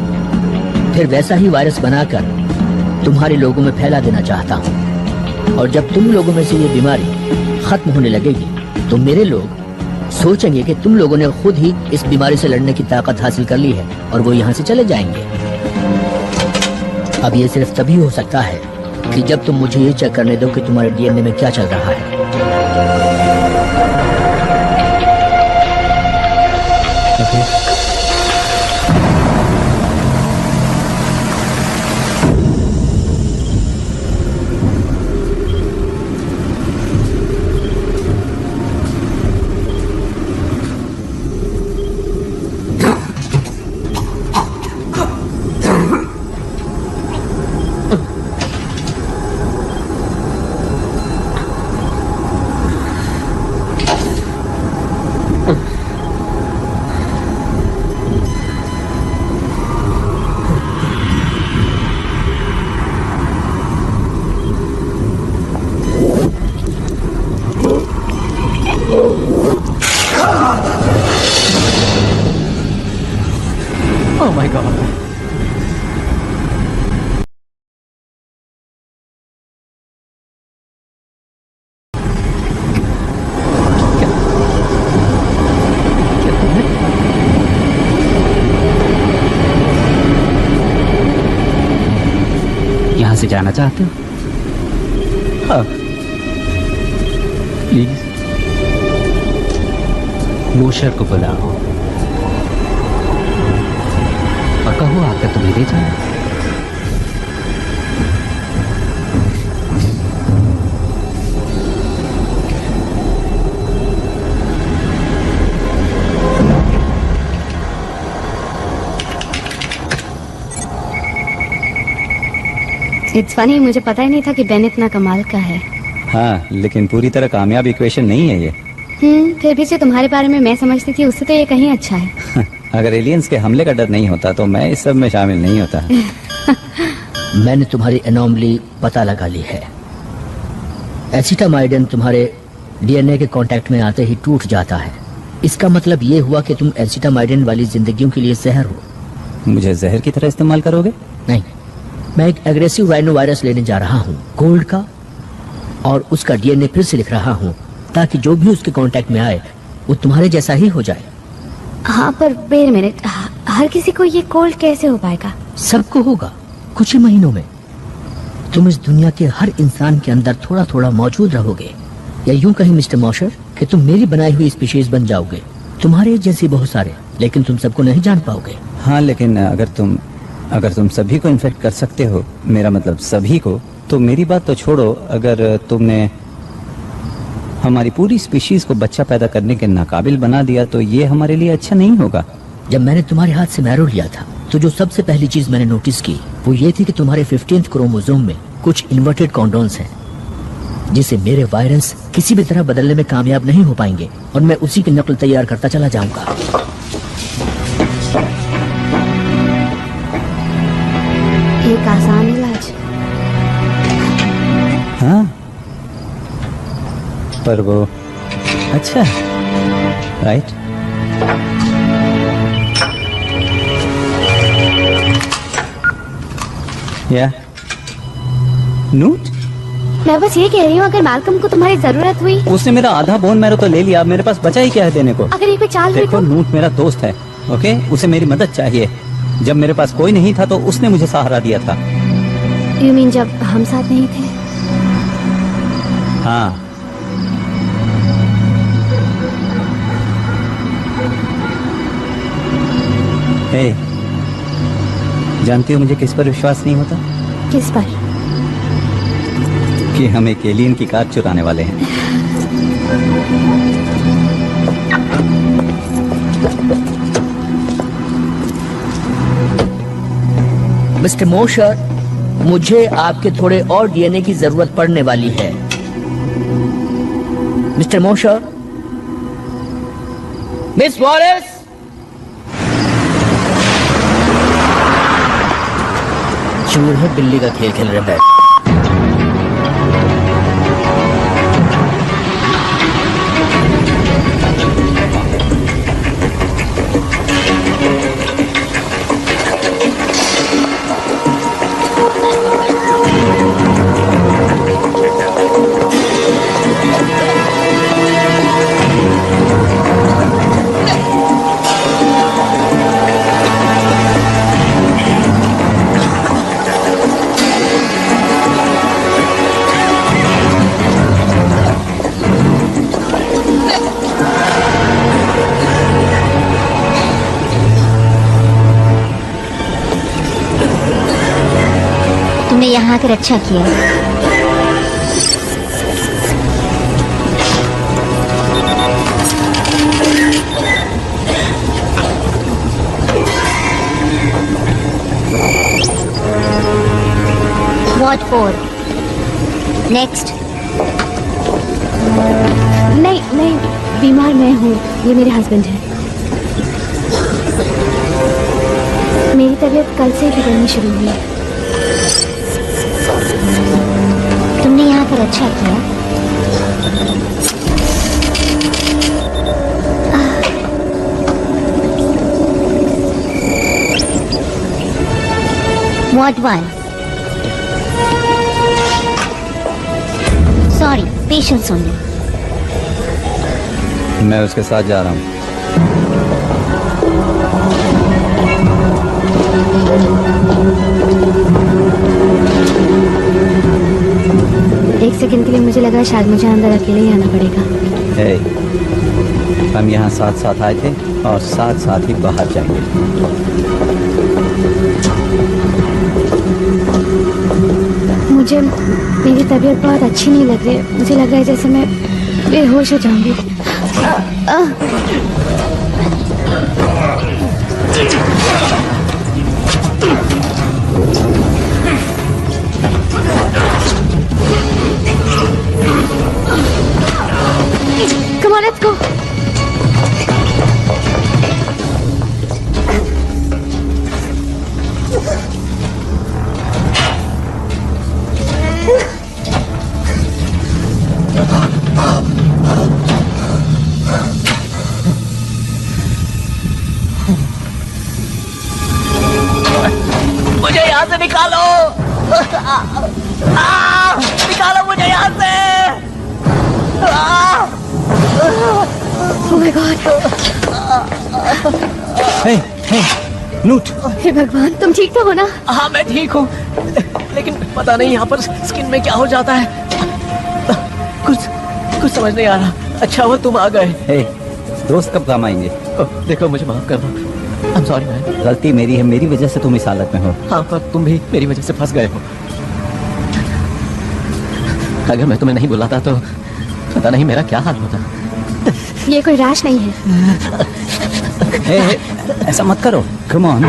फिर वैसा ही वायरस बनाकर तुम्हारे लोगों में फैला देना चाहता हूँ। और जब तुम लोगों में से ये बीमारी खत्म होने लगेगी तो मेरे लोग सोचेंगे कि तुम लोगों ने खुद ही इस बीमारी से लड़ने की ताकत हासिल कर ली है और वो यहाँ से चले जाएंगे। अब ये सिर्फ तभी हो सकता है कि जब तुम मुझे ये चेक करने दो कि तुम्हारे डीएनए में क्या चल रहा है। Oh my God. यहाँ से जाना चाहते हो? हाँ, प्लीज। मोशर को बुलाओ और कहो आकर तुम्हें ले जाना। इट्स फनी, मुझे पता ही नहीं था कि बेन इतना कमाल का है। हाँ, लेकिन पूरी तरह कामयाब इक्वेशन नहीं है ये। फिर भी जो तुम्हारे बारे में मैं समझती थी उससे तो ये कहीं अच्छा है। अगर एलियंस के हमले का डर नहीं होता तो मैं इस सब में शामिल नहीं होता। मैंने तुम्हारी एनोमली पता लगा ली है। एसिटामाइडिन तुम्हारे डीएनए के कांटेक्ट में आते ही टूट जाता है। इसका मतलब ये हुआ कि तुम एसिटामाइडिन वाली जिंदगियों के लिए जहर हो। मुझे जहर की तरह इस्तेमाल करोगे? नहीं, मैं एक एग्रेसिव राइनो वायरस लेने जा रहा हूँ, गोल्ड का, और उसका डीएनए फिर से लिख रहा हूँ ताकि जो भी उसके कांटेक्ट में आए वो तुम्हारे जैसा ही हो जाए। हाँ, पर वेट अ मिनट, हर किसी को ये कोल्ड कैसे हो पाएगा? सबको होगा कुछ ही महीनों में। तुम इस दुनिया के हर इंसान के अंदर थोड़ा थोड़ा मौजूद रहोगे, या यूं कहीं मिस्टर मॉशर कि तुम मेरी बनाई हुई स्पीशीज बन जाओगे। तुम्हारे जैसे बहुत सारे, लेकिन तुम सबको नहीं जान पाओगे। हाँ, लेकिन अगर तुम सभी को इन्फेक्ट कर सकते हो, मेरा मतलब सभी को, तो मेरी बात तो छोड़ो, अगर तुमने हमारी पूरी स्पीशीज को बच्चा पैदा करने के नाकाबिल बना दिया तो ये हमारे लिए अच्छा नहीं होगा। जब मैंने तुम्हारे हाथ से मैरो लिया था तो जो सबसे पहली चीज मैंने नोटिस की वो ये थी कि तुम्हारे 15th क्रोमोसोम में कुछ इन्वर्टेड कॉन्डोन्स हैं, जिसे मेरे वायरस किसी भी तरह बदलने में कामयाब नहीं हो पाएंगे, और मैं उसी की नकल तैयार करता चला जाऊंगा। एक आसान इलाज। हाँ, पर वो अच्छा, राइट? या नोट? मैं बस ये कह रही हूँ, अगर मैल्कम को तुम्हारी जरूरत हुई। उसने मेरा आधा बोन मैरो तो ले लिया, मेरे पास बचा ही क्या है देने को? अगर ये कोई चाल हुई देखो, तो? नूट मेरा दोस्त है, ओके? उसे मेरी मदद चाहिए। जब मेरे पास कोई नहीं था तो उसने मुझे सहारा दिया था। You mean जब हम साथ नहीं थे? हाँ। हे, जानती हो मुझे किस पर विश्वास नहीं होता? किस पर? कि हम एक एलियन की कार चुराने वाले हैं। मिस्टर मोशर, मुझे आपके थोड़े और डीएनए की जरूरत पड़ने वाली है। मिस्टर मोशर, मिस वॉलेस, चूहे बिल्ली का खेल खेल रहे हैं। तुमने यहाँ आकर अच्छा किया। What for? Next. नहीं, बीमार मैं हूँ, ये मेरे हस्बैंड हैं। मेरी तबीयत कल से बिगड़नी शुरू हुई। तुमने यहाँ पर अच्छा किया। What one? Sorry, patience only. मैं उसके साथ जा रहा हूँ। एक सेकंड के लिए मुझे लगा शायद मुझे अंदर अकेले ही आना पड़ेगा। हे, हम यहाँ साथ साथ आए थे और साथ साथ ही बाहर जाएंगे। मुझे मेरी तबीयत बहुत अच्छी नहीं लग रही है। मुझे लग रहा है जैसे मैं बेहोश हो जाऊंगी। Come on, let's go. मुझे यहाँ से निकालो। निकालो मुझे यहाँ से। Oh my God. हे, हे, नूट। हे भगवान, तुम ठीक तो हो ना? हाँ मैं ठीक हूँ, लेकिन पता नहीं यहाँ पर स्किन में क्या हो जाता है। कुछ समझ नहीं आ रहा। अच्छा हुआ तुम आ गए। हे, दोस्त कब काम आएंगे? देखो मुझे माफ कर दो। I'm sorry man। गलती मेरी है, मेरी वजह से तुम इस हालत में हो। हाँ पर तुम भी मेरी वजह से फंस गए हो। अगर मैं तुम्हें नहीं बुलाता तो पता नहीं मेरा क्या हाल होता। ये कोई रैश नहीं है। हे, ऐसा मत करो। Come on.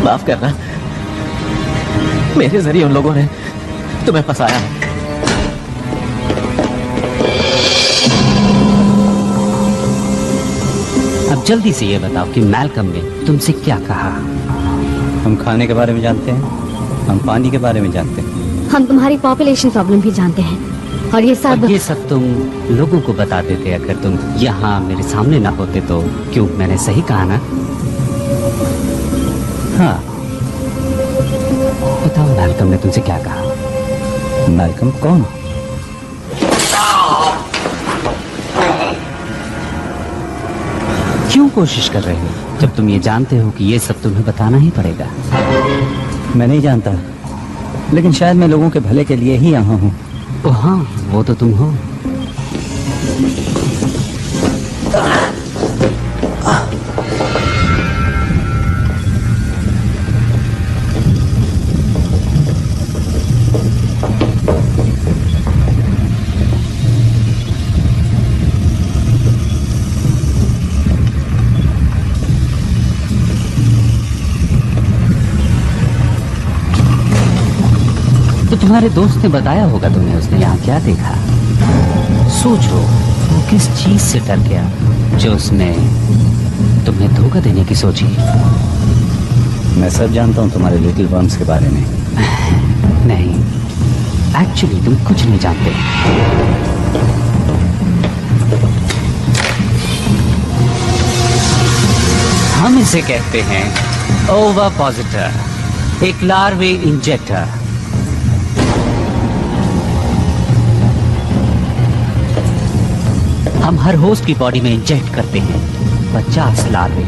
माफ करना, मेरे जरिए उन लोगों ने तुम्हें फंसाया। अब जल्दी से ये बताओ कि मैल्कम ने तुमसे क्या कहा? हम खाने के बारे में जानते हैं, हम पानी के बारे में जानते हैं। हम तुम्हारी पॉपुलेशन प्रॉब्लम भी जानते हैं, और ये सब और ये सब तुम लोगों को बता देते अगर तुम यहाँ मेरे सामने ना होते तो। क्यों, मैंने सही कहा ना? हाँ, बताओ मैल्कम ने तुमसे क्या कहा? मैल्कम कौन? क्यों कोशिश कर रहे हो जब तुम ये जानते हो कि ये सब तुम्हें बताना ही पड़ेगा? मैं नहीं जानता, लेकिन शायद मैं लोगों के भले के लिए ही यहाँ हूँ। ओ हाँ, वो तो तुम हो। तो तुम्हारे दोस्त ने बताया होगा तुम्हें, उसने यहाँ क्या देखा? सोचो, वो किस चीज से डर गया जो उसने तुम्हें धोखा देने की सोची? मैं सब जानता हूँ तुम्हारे लिटिल वर्म्स के बारे में। नहीं, एक्चुअली तुम कुछ नहीं जानते। हम इसे कहते हैं ओविपोसिटर, एक लार्वे इंजेक्टर। हम हर होस्ट की बॉडी में इंजेक्ट करते हैं 50 लार्वे,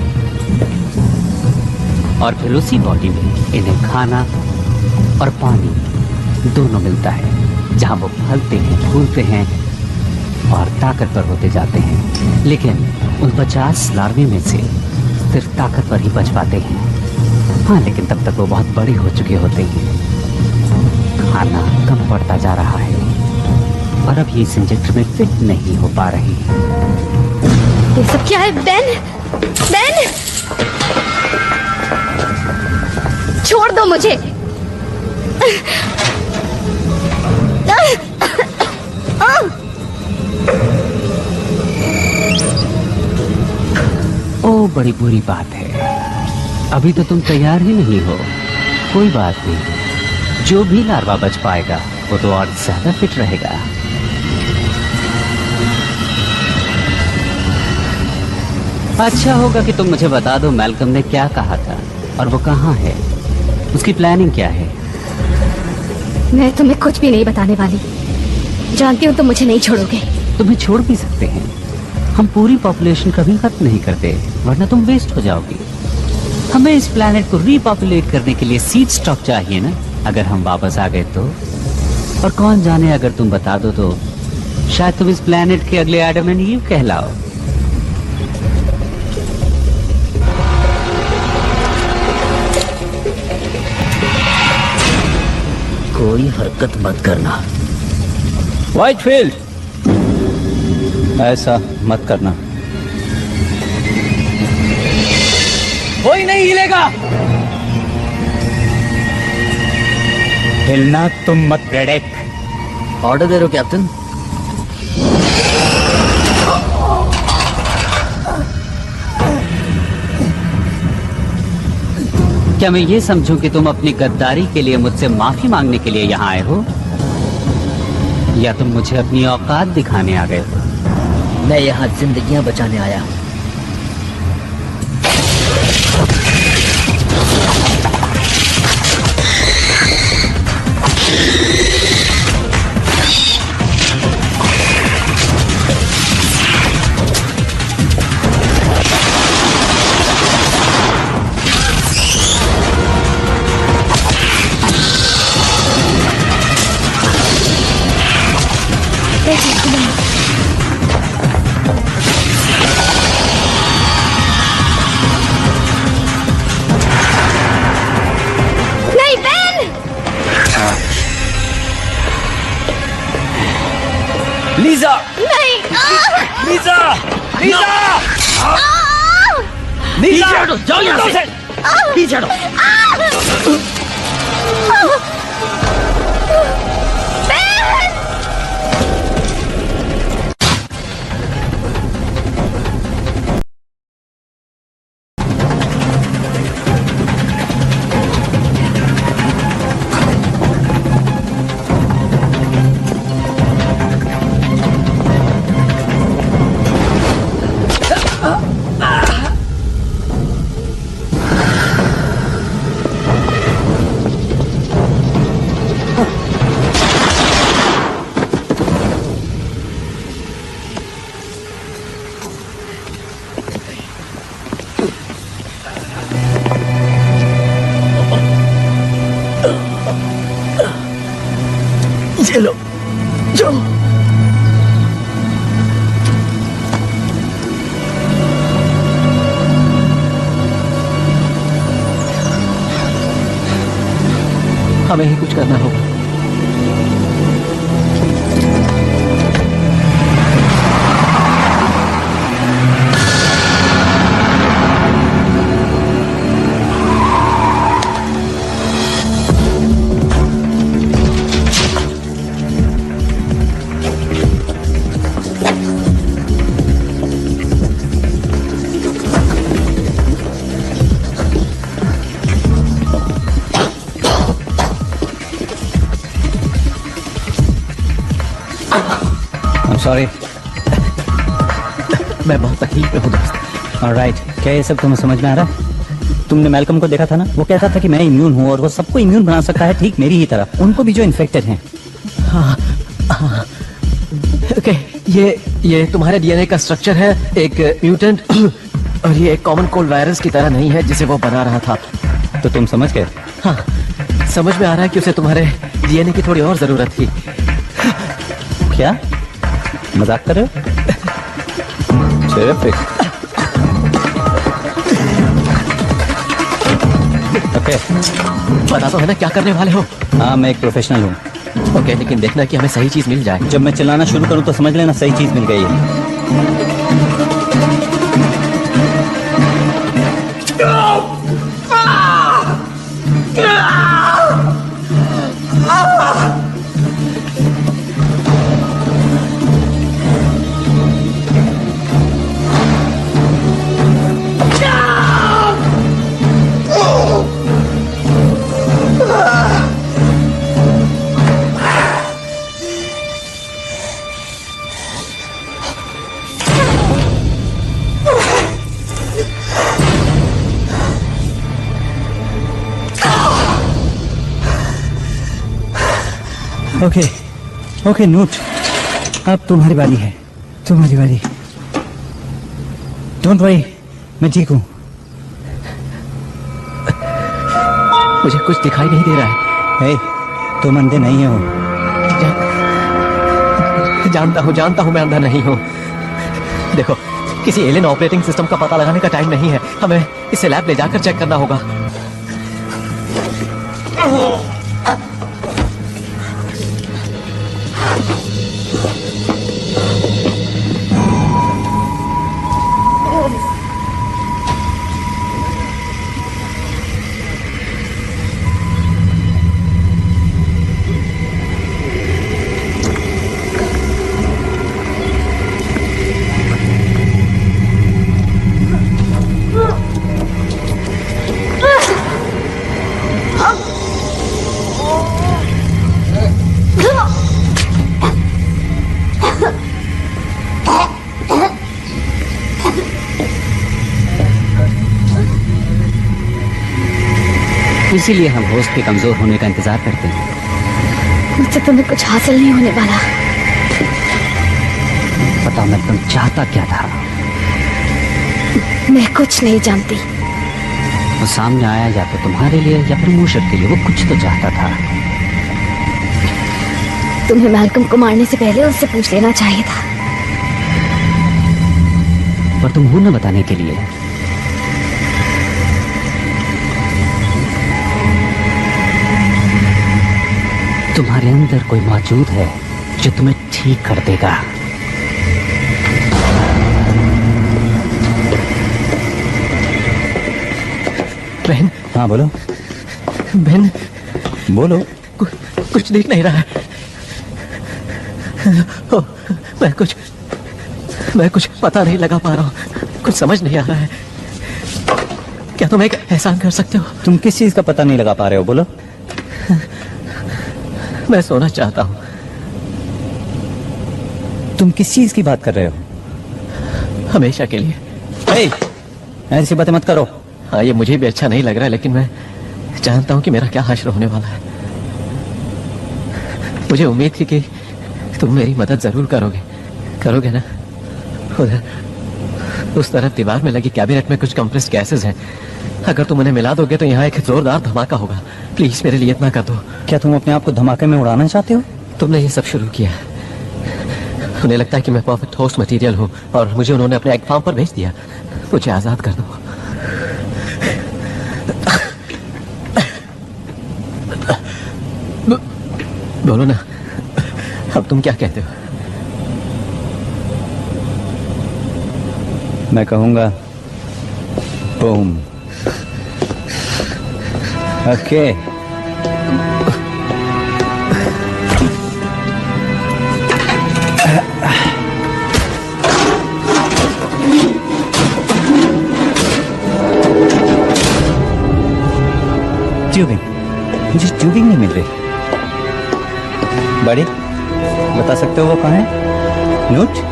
और फिर उसी बॉडी में इन्हें खाना और पानी दोनों मिलता है, जहां वो फलते हैं, फूलते हैं और ताकतवर होते जाते हैं। लेकिन उन 50 लार्वे में से सिर्फ ताकतवर ही बच पाते हैं। हाँ, लेकिन तब तक वो बहुत बड़े हो चुके होते हैं। खाना कम पड़ता जा रहा है और अब ये इस इंजेक्टर में फिट नहीं हो पा रही है। ये सब क्या है? बेन, बेन, छोड़ दो मुझे। ओ, बड़ी बुरी बात है, अभी तो तुम तैयार ही नहीं हो। कोई बात नहीं, जो भी लार्वा बच पाएगा वो तो और ज्यादा फिट रहेगा। अच्छा होगा कि तुम मुझे बता दो मैल्कम ने क्या कहा था और वो कहाँ है, उसकी प्लानिंग क्या है? मैं तुम्हें कुछ भी नहीं बताने वाली। जानती हूँ तुम मुझे नहीं छोड़ोगे। तुम्हें छोड़ भी सकते हैं, हम पूरी पॉपुलेशन कभी खत्म नहीं करते, वरना तुम वेस्ट हो जाओगी। हमें इस प्लैनेट को रीपॉपुलेट करने के लिए सीड स्टॉक चाहिए ना, अगर हम वापस आ गए तो। और कौन जाने, अगर तुम बता दो तो शायद तुम इस प्लैनेट के अगले एडम एंड ईव कहलाओ। कोई हरकत मत करना। व्हाइटफील्ड, ऐसा मत करना। कोई नहीं हिलेगा। हिलना तुम मत, प्रेडेक। ऑर्डर दे रहे हो कैप्टन? क्या मैं ये समझूं कि तुम अपनी गद्दारी के लिए मुझसे माफी मांगने के लिए यहाँ आए हो, या तुम मुझे अपनी औकात दिखाने आ गए हो? मैं यहाँ जिंदगियां बचाने आया हूँ। नहीं बेन! लीजा! नहीं! लीजा! लीजा! लीजा! जाओ यहाँ से! पीछे हटो! चलो जाओ। हमें ही कुछ करना होगा। सॉरी। मैं बहुत तकलीफ में हूँ दोस्त। ऑलराइट, क्या ये सब तुम्हें समझ में आ रहा है? तुमने मैल्कम को देखा था ना, वो कहता था कि मैं इम्यून हूँ और वो सबको इम्यून बना सकता है, ठीक मेरी ही तरह, उनको भी जो इन्फेक्टेड हैं। हाँ, हाँ। ओके, ये तुम्हारे डीएनए का स्ट्रक्चर है, एक म्यूटेंट, और ये एक कॉमन कोल्ड वायरस की तरह नहीं है जिसे वो बना रहा था। तो तुम समझ गए? हाँ, समझ में आ रहा है कि उसे तुम्हारे डीएनए की थोड़ी और जरूरत थी। क्या मजाक कर रहे हो? Terrific. ओके, पता तो है ना क्या करने वाले हो? हाँ, मैं एक प्रोफेशनल हूँ। ओके, लेकिन देखना कि हमें सही चीज मिल जाए। जब मैं चिल्लाना शुरू करूँ तो समझ लेना सही चीज मिल गई है। ओके ओके नूट, अब तुम्हारी बारी है, तुम्हारी बारी। डोंट वरी, मैं ठीक हूँ। मुझे कुछ दिखाई नहीं दे रहा है। हे, तुम अंधे नहीं हो। जानता हूँ मैं अंधा नहीं हूँ। देखो, किसी एलियन ऑपरेटिंग सिस्टम का पता लगाने का टाइम नहीं है, हमें इसे लैब ले जाकर चेक करना होगा। इसीलिए हम होस्ट के कमजोर होने का इंतजार करते हैं। मुझसे तुम्हें कुछ हासिल नहीं होने वाला। पता मैं तुम चाहता क्या था? मैं कुछ नहीं जानती। वो सामने आया या तो तुम्हारे लिए या फिर मूशर के लिए, वो कुछ तो चाहता था। तुम्हें मैल्कम को मारने से पहले उससे पूछ लेना चाहिए था। पर तुम हो न बताने के लिए। तुम्हारे अंदर कोई मौजूद है जो तुम्हें ठीक कर देगा। बहन। हाँ बोलो। बहन बोलो। कुछ दिख नहीं रहा है। ओ, मैं कुछ पता नहीं लगा पा रहा हूँ। कुछ समझ नहीं आ रहा है। क्या तुम एक एहसान कर सकते हो? तुम किस चीज का पता नहीं लगा पा रहे हो? बोलो। मैं सोना चाहता हूँ। तुम किस चीज की बात कर रहे हो? हमेशा के लिए। ऐसी बातें मत करो। हाँ, ये मुझे भी अच्छा नहीं लग रहा है, लेकिन मैं जानता हूँ कि मेरा क्या हश्र होने वाला है। मुझे उम्मीद थी कि तुम मेरी मदद जरूर करोगे ना? उधर उस तरफ दीवार में लगी कैबिनेट में कुछ कंप्रेस्ड गैसेस हैं। अगर तुम उन्हें मिला दोगे तो यहाँ एक जोरदार धमाका होगा। प्लीज मेरे लिए इतना कर दो। क्या तुम अपने आप को धमाके में उड़ाना चाहते हो? तुमने ये सब शुरू किया। उन्हें लगता है कि मैं परफेक्ट होस्ट मटेरियल हूँ और मुझे उन्होंने अपने एग फार्म पर भेज दिया। मुझे आजाद कर दो। बोलो ना, अब तुम क्या कहते हो? मैं कहूंगा बूम। ओके। ट्यूबिंग, मुझे ट्यूबिंग नहीं मिल रही। बड़ी बता सकते हो वो कहाँ है? नोट?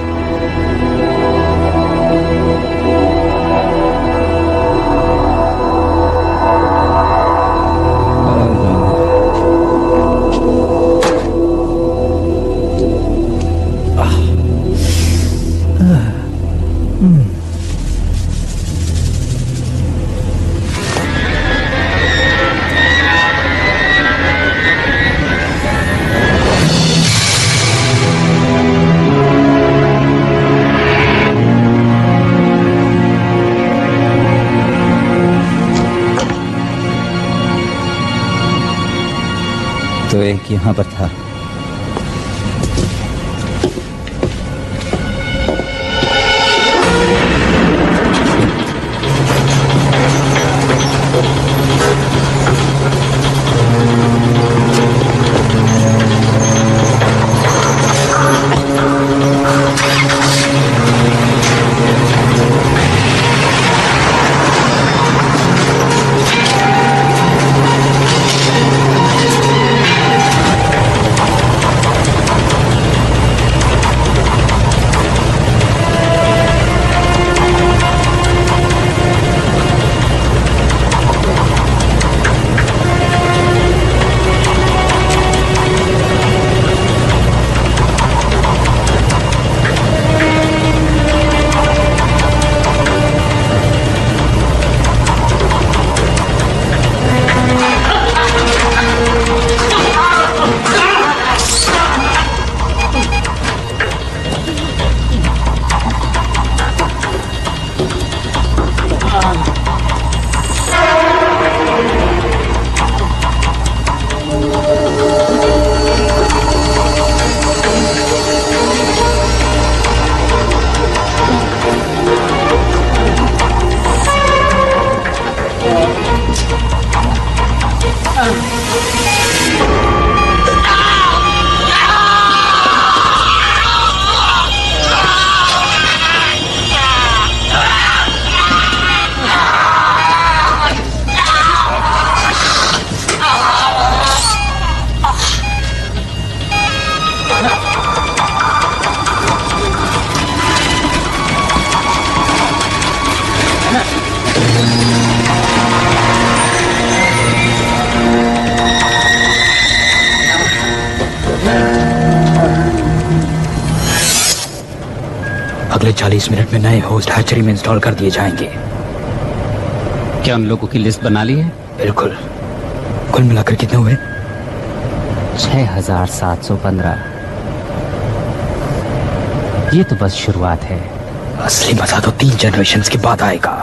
तो एक यहाँ पर था। अगले 40 मिनट में नए होस्ट हैचरी में इंस्टॉल कर दिए जाएंगे। क्या उन लोगों की लिस्ट बना ली है? बिल्कुल। कुल मिलाकर कितने हुए? 6715। ये तो बस शुरुआत है। असली मजा तो 3 जनरेशंस के बाद आएगा।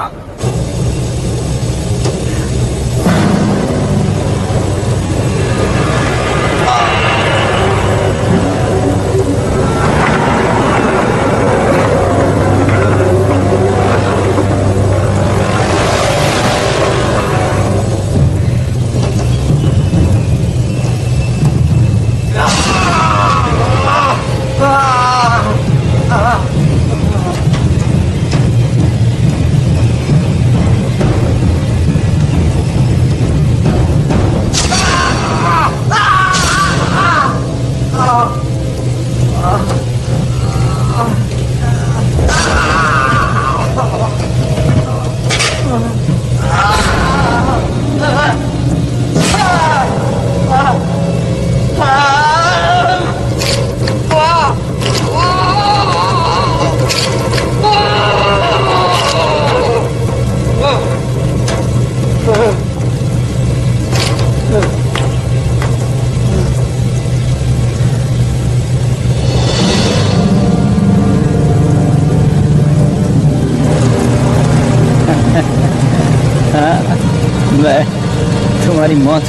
मैं तुम्हारी मौत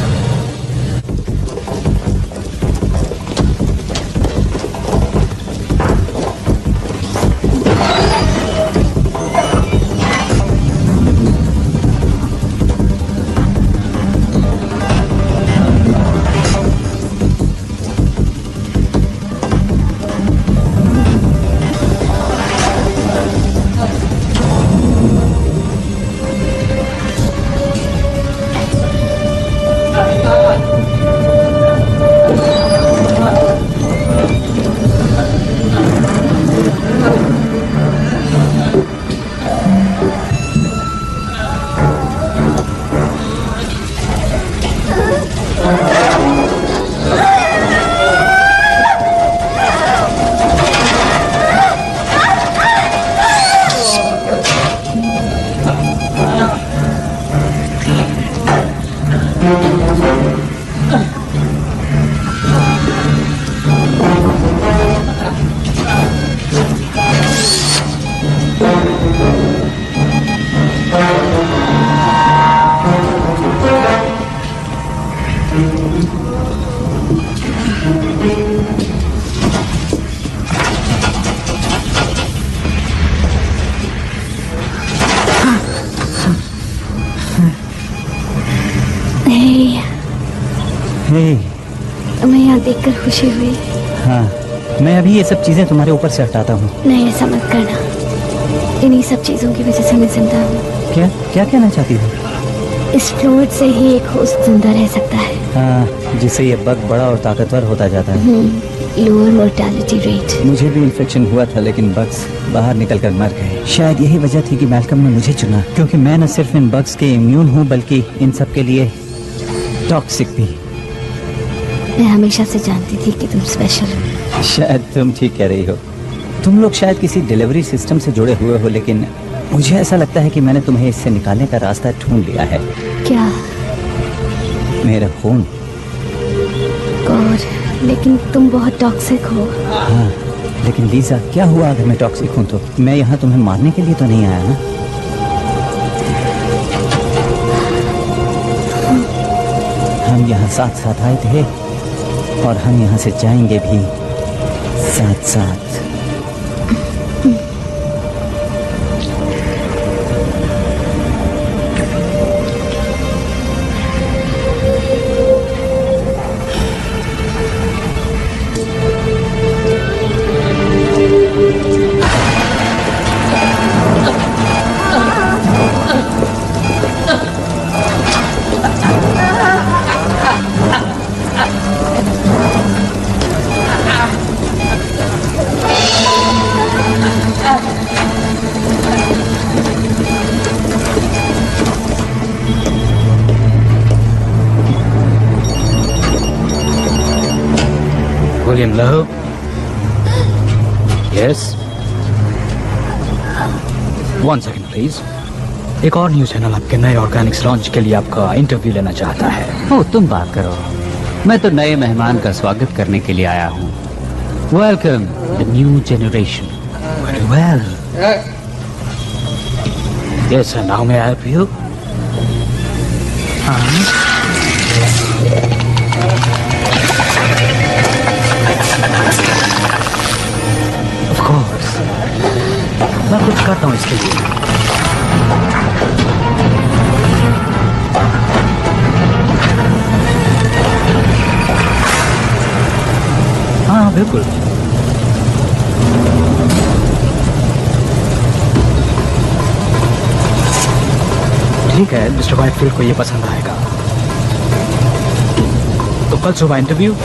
तुम्हें यहाँ देखकर खुशी हुई। हाँ, मैं अभी ये सब चीजें तुम्हारे ऊपर से हटाता हूँ। नहीं, ऐसा मत करना। इन्हीं सब चीजों की वजह से मैं जिंदा हूँ। क्या क्या कहना चाहती हो? इस फ्लूइड से ही एक होस्ट जिंदा रह सकता है। हाँ, जिससे ये बग बड़ा और ताकतवर होता जाता है। Lower mortality rate. मुझे भी इन्फेक्शन हुआ था, लेकिन बग्स बाहर निकलकर मर गए। शायद यही वजह थी कि मैल्कम ने मुझे चुना, क्योंकि मैं न सिर्फ इन बग्स के इम्यून हूँ, बल्कि इन सब के लिए टॉक्सिक भी। मैं हमेशा से जानती थी कि तुम स्पेशल हो। शायद तुम ठीक कह रही हो। तुम लोग शायद किसी डिलीवरी सिस्टम से जुड़े हुए हो, लेकिन मुझे ऐसा लगता है कि मैंने तुम्हें इससे निकालने का रास्ता ढूंढ लिया है। क्या? मेरा खून। गॉड, लेकिन तुम बहुत टॉक्सिक हो। हाँ, लेकिन लीजा, क्या हुआ अगर मैं टॉक्सिक हूँ तो? मैं यहाँ तुम्हें मारने के लिए तो नहीं आया ना? हम यहाँ साथ साथ आए थे और हम यहाँ से जाएंगे भी साथ साथ। William Lowe? Yes? 1 second please. एक और न्यूज चैनल आपके नए ऑर्गेनिक्स लॉन्च के लिए आपका इंटरव्यू लेना चाहता है। ओ, तुम बात करो। मैं तो नए मेहमान का स्वागत करने के लिए आया हूँ। Welcome the new generation. Very well. Yes, and how may I help you? Of course, मैं कुछ करता हूँ इसके लिए। हाँ बिल्कुल। ठीक है, मिस्टर वाइटफील्ड को ये पसंद आएगा। तो कल सुबह इंटरव्यू।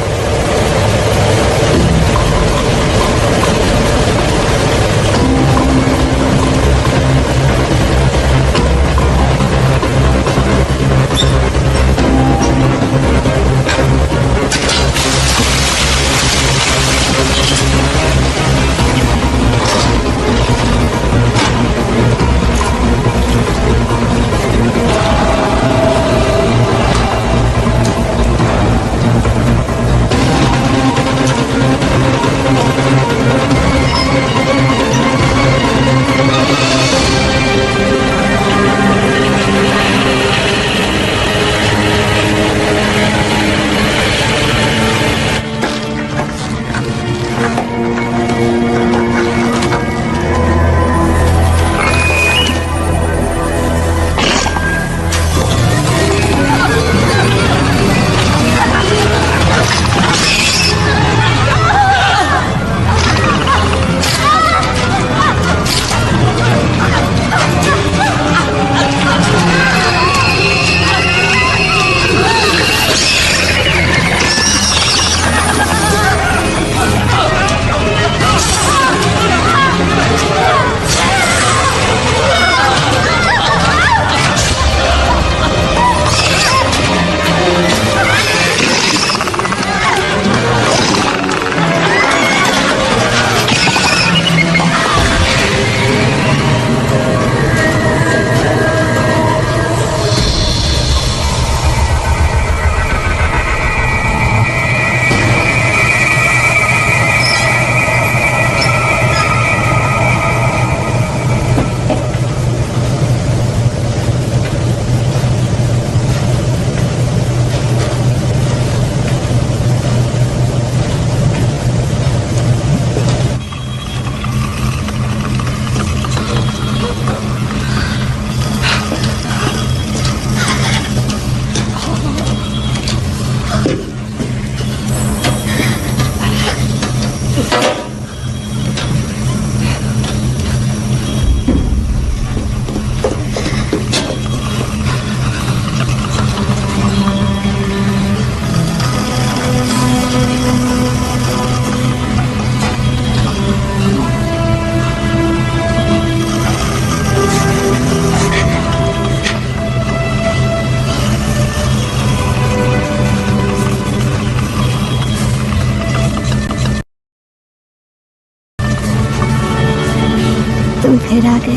तुम फिर आ गए।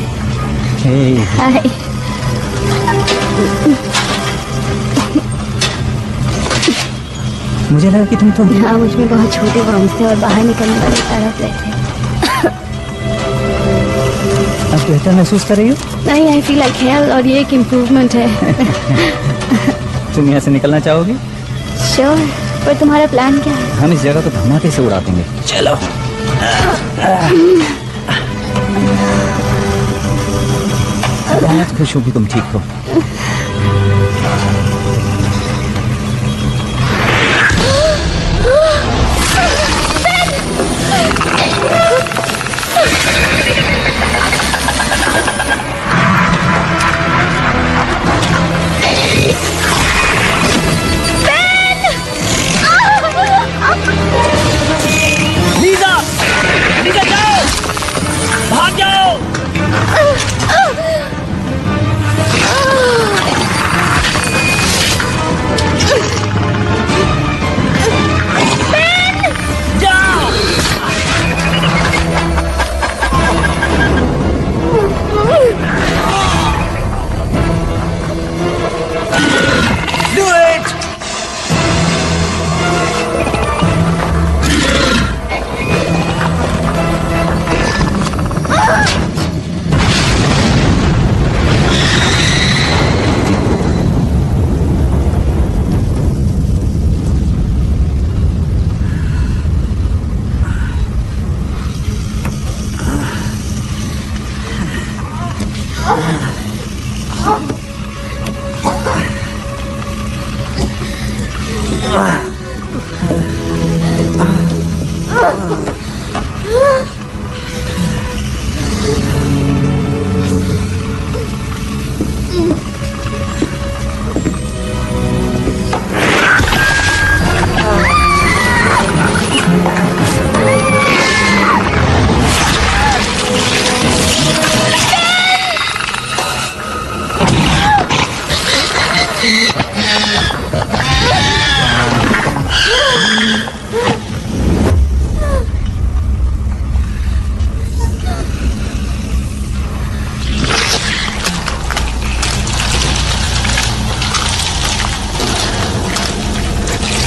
हाय। मुझे लगा कि तुम तो हाँ, मुझ में बहुत छोटे बॉम्ब्स थे और बाहर निकलने वाले तड़प रहे थे। अब बेहतर महसूस कर रही हो? नहीं, आई फील लाइक हेल और ये एक इम्प्रूवमेंट है। तुम यहाँ से निकलना चाहोगी? श्योर, पर तुम्हारा प्लान क्या है? हम इस जगह को धमाके से उड़ा देंगे। चलो। बहुत खुश होगी तुम ठीक हो।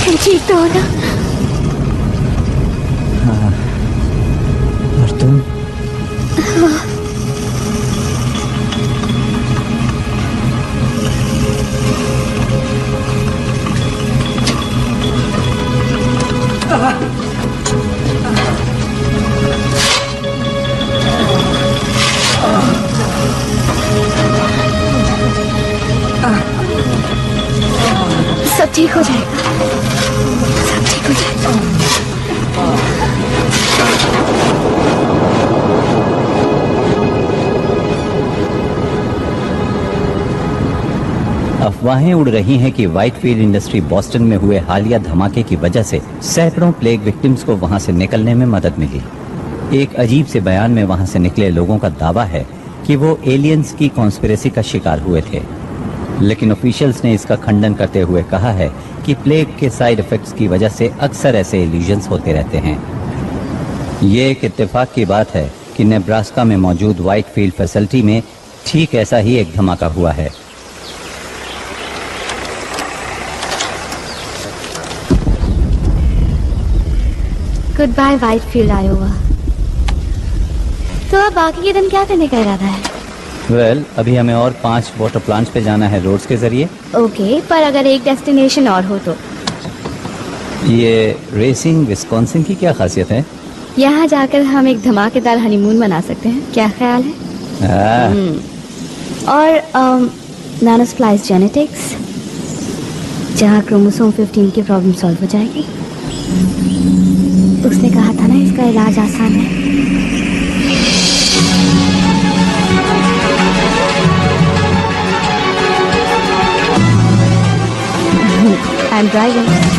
ठीक तो हो ना? और तुम? सब ठीक हो जाएगा, सब ठीक हो जाएगा। अफवाहें उड़ रही हैं कि व्हाइटफील्ड इंडस्ट्री बॉस्टन में हुए हालिया धमाके की वजह से सैकड़ों प्लेग विक्टिम्स को वहां से निकलने में मदद मिली। एक अजीब से बयान में वहां से निकले लोगों का दावा है कि वो एलियंस की कॉन्स्पिरेसी का शिकार हुए थे, लेकिन ऑफिशियल्स ने इसका खंडन करते हुए कहा है कि प्लेग के साइड इफेक्ट्स की वजह से अक्सर ऐसे इल्यूजन्स होते रहते हैं। ये एक इत्तेफाक की बात है कि नेब्रास्का में मौजूद व्हाइटफील्ड फैसिलिटी में ठीक ऐसा ही एक धमाका हुआ है। Goodbye Whitefield, Iowa. तो अब बाकी के दिन क्या करने का इरादा है? वेल, अभी हमें और 5 वाटर प्लांट्स पे जाना है रोड्स के जरिए। ओके, पर अगर एक डेस्टिनेशन और हो तो? ये रेसिंग विस्कॉन्सिन की क्या खासियत है? यहाँ जाकर हम एक धमाकेदार हनीमून मना सकते हैं, क्या ख्याल है? और नैनोस्प्लाइस जेनेटिक्स, जहाँ क्रोमोसोम 15 की प्रॉब्लम सॉल्व हो जाएगी। उसने कहा था ना, इसका इलाज आसान है। I'm driving.